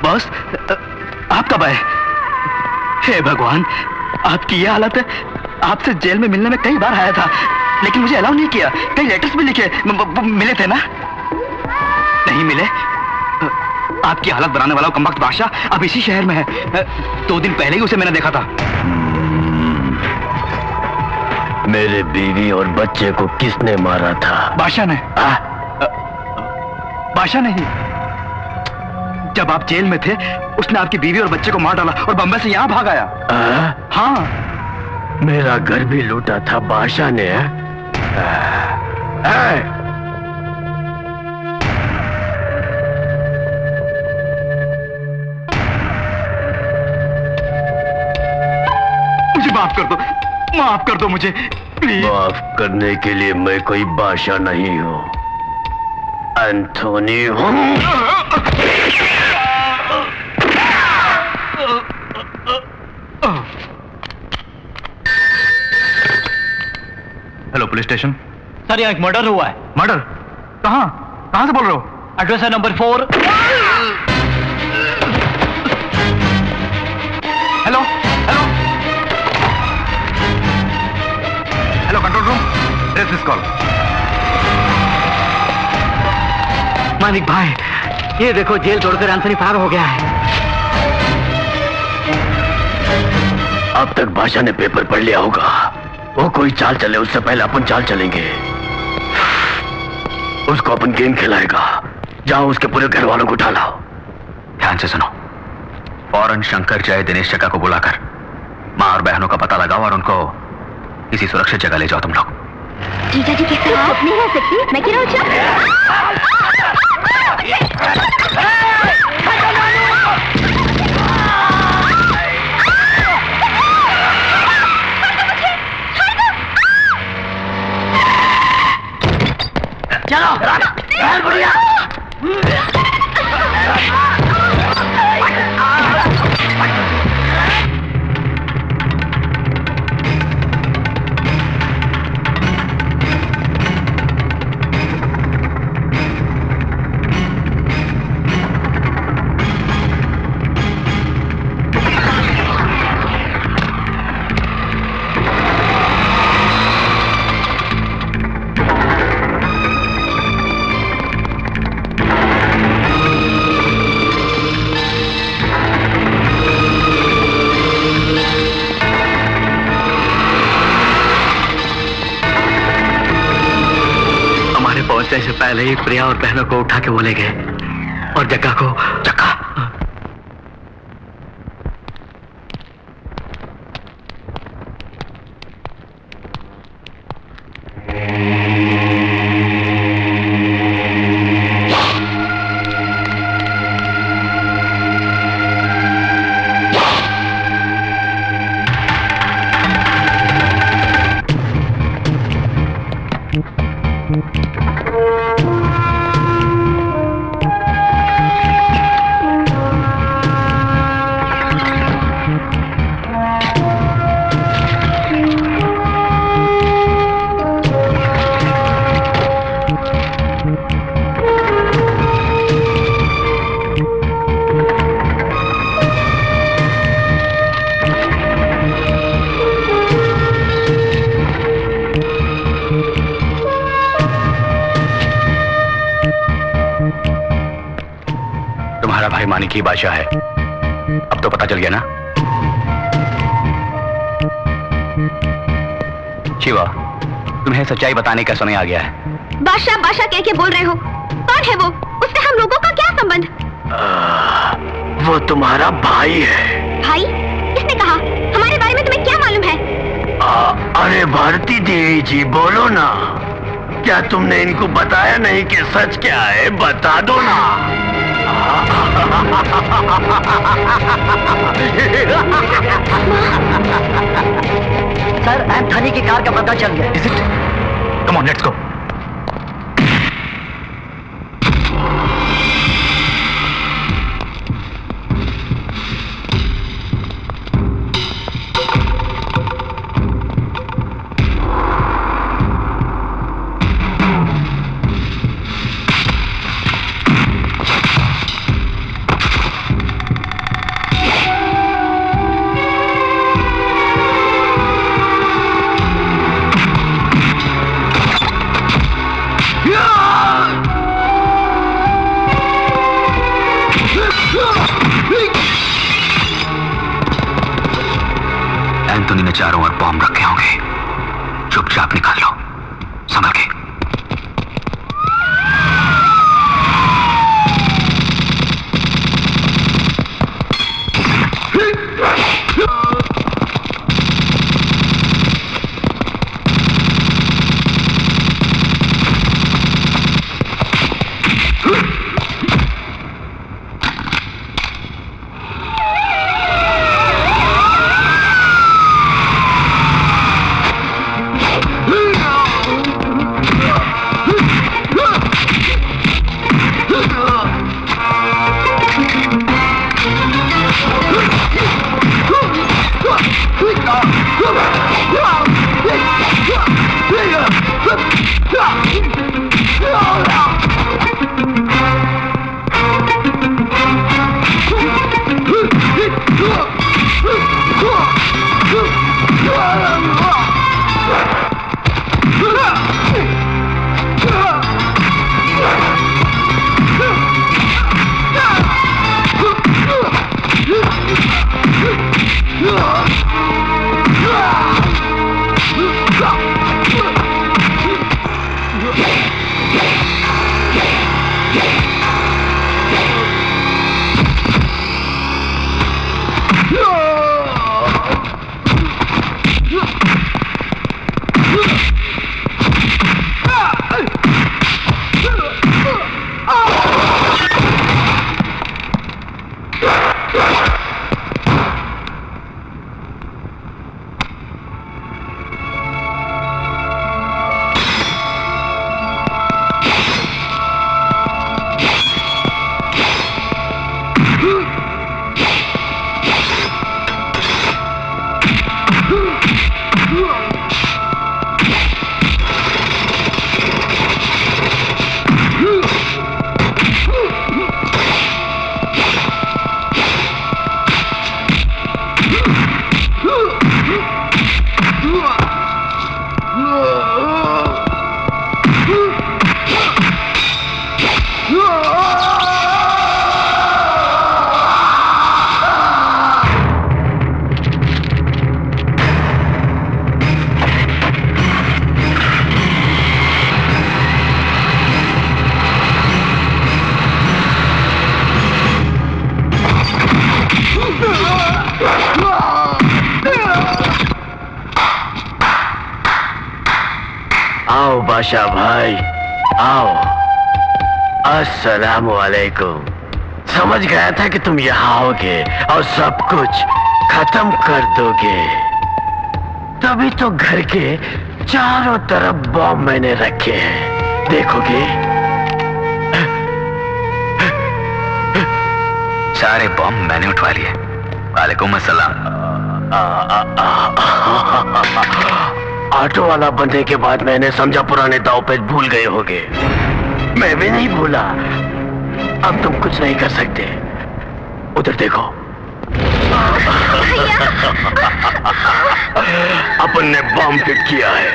बॉस, आप कब आए? हे भगवान, आपकी ये हालत है। आपसे जेल में मिलने में कई बार आया था, लेकिन मुझे अलाउ नहीं किया। कई लेटर्स भी लिखे, मिले थे ना? नहीं मिले। आपकी हालत बनाने वाला कमबख्त बादशाह अब इसी शहर में है। 2 दिन पहले ही उसे मैंने देखा था। मेरे बीवी और बच्चे को किसने मारा था? बादशाह ने। बादशाह नहीं, जब आप जेल में थे उसने आपकी बीवी और बच्चे को मार डाला और बम्बई से यहाँ भाग आया। हाँ, मेरा घर भी लूटा था बादशाह ने। मुझे माफ कर दो, माफ कर दो मुझे, प्लीज। माफ करने के लिए मैं कोई बादशाह नहीं हूँ, एंथोनी हूँ। Hello, police station. सर, यहाँ एक मर्डर हुआ है। मर्डर? कहाँ? कहाँ से बोल रहे हो? एड्रेस है number 4। Hello hello hello, control room, race this call. Manik भाई, ये देखो जेल तोड़कर एंथोनी फरार हो गया है। अब तक बादशाह ने पेपर पढ़ लिया होगा। वो कोई चाल चले उससे पहले अपन चाल चलेंगे। उसको अपन गेंद खिलाएगा। जाओ उसके पूरे घर वालों को उठा लाओ। ध्यान से सुनो, फौरन शंकर जय दिनेश चक्का को बुलाकर माँ और बहनों का पता लगाओ और उनको किसी सुरक्षित जगह ले जाओ तुम लोग। जीजा जी के साथ नहीं रह सकती, मैं क्यों चलो बढ़िया। पहुंचने से पहले ही प्रिया और बहनों को उठा के बोले गए और जग्गा को जग्गा मानिकी बादशाह है। अब तो पता चल गया ना? शिवा, तुम्हें सच्चाई बताने का समय आ गया है। बादशाह बादशाह कह के बोल रहे हो? कौन है वो? उससे हम लोगों का क्या संबंध? वो तुम्हारा भाई है। भाई? किसने कहा? हमारे बारे में तुम्हें क्या मालूम है? अरे भारती देवी जी, बोलो ना। क्या तुमने इनको बताया नहीं कि सच क्या है? बता दो ना। सर, एंथनी की कार का पता चल गया। Is it? Come on, let's go. Anthony ने चारों ओर बॉम्ब रखे होंगे। चुपचाप निकाल लो, संभल के। बादशाह भाई आओ। अस्सलाम वालेकुम। समझ गया था कि तुम यहाँ आओगे और सब कुछ खत्म कर दोगे, तभी तो घर के चारों तरफ बॉम्ब मैंने रखे हैं, देखोगे? सारे बॉम्ब मैंने उठवा लिए। वालेकुम अस्सलाम। ऑटो वाला बनने के बाद मैंने समझा पुराने दाव पेच भूल गए होगे। मैं भी नहीं भूला। अब तुम कुछ नहीं कर सकते। उधर देखो। अपन ने बम फिट किया है।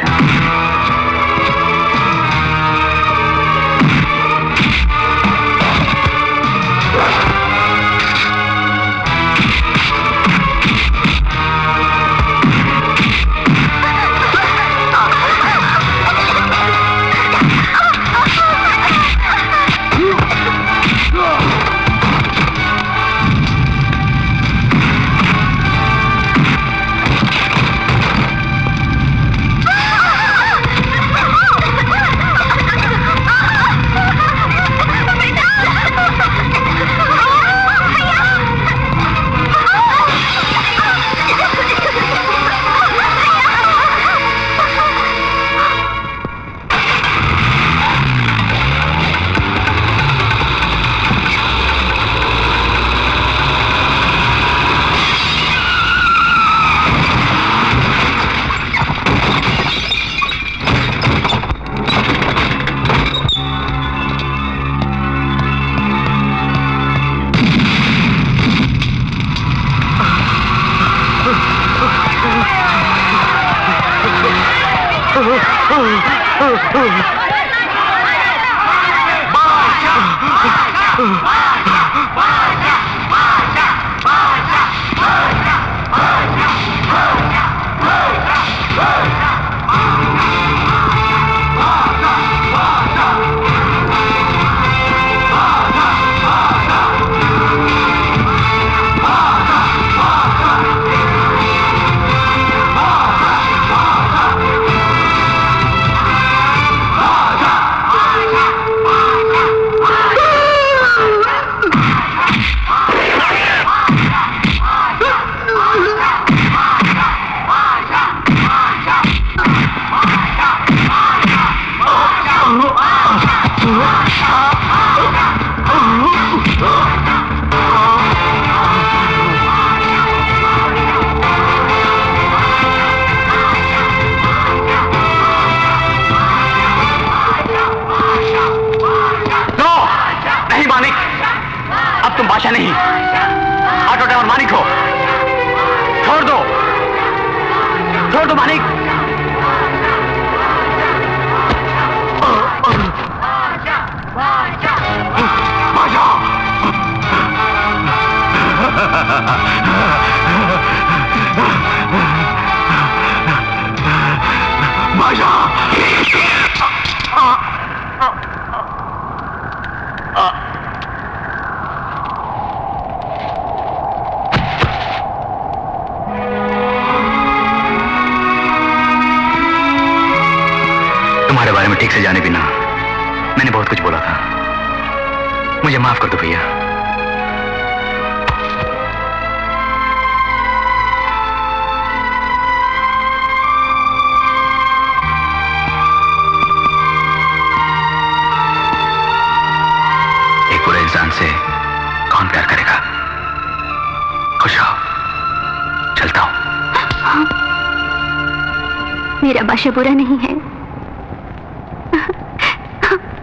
बादशाह नहीं, ऑटो ड्राइवर मानिक हो। छोड़ दो, छोड़ दो मानिक। तुम्हारे बारे में ठीक से जाने बिना मैंने बहुत कुछ बोला था, मुझे माफ कर दो भैया। एक बुरे इंसान से कौन प्यार करेगा? खुश रहो, चलता हूं। मेरा बादशाह बुरा नहीं है।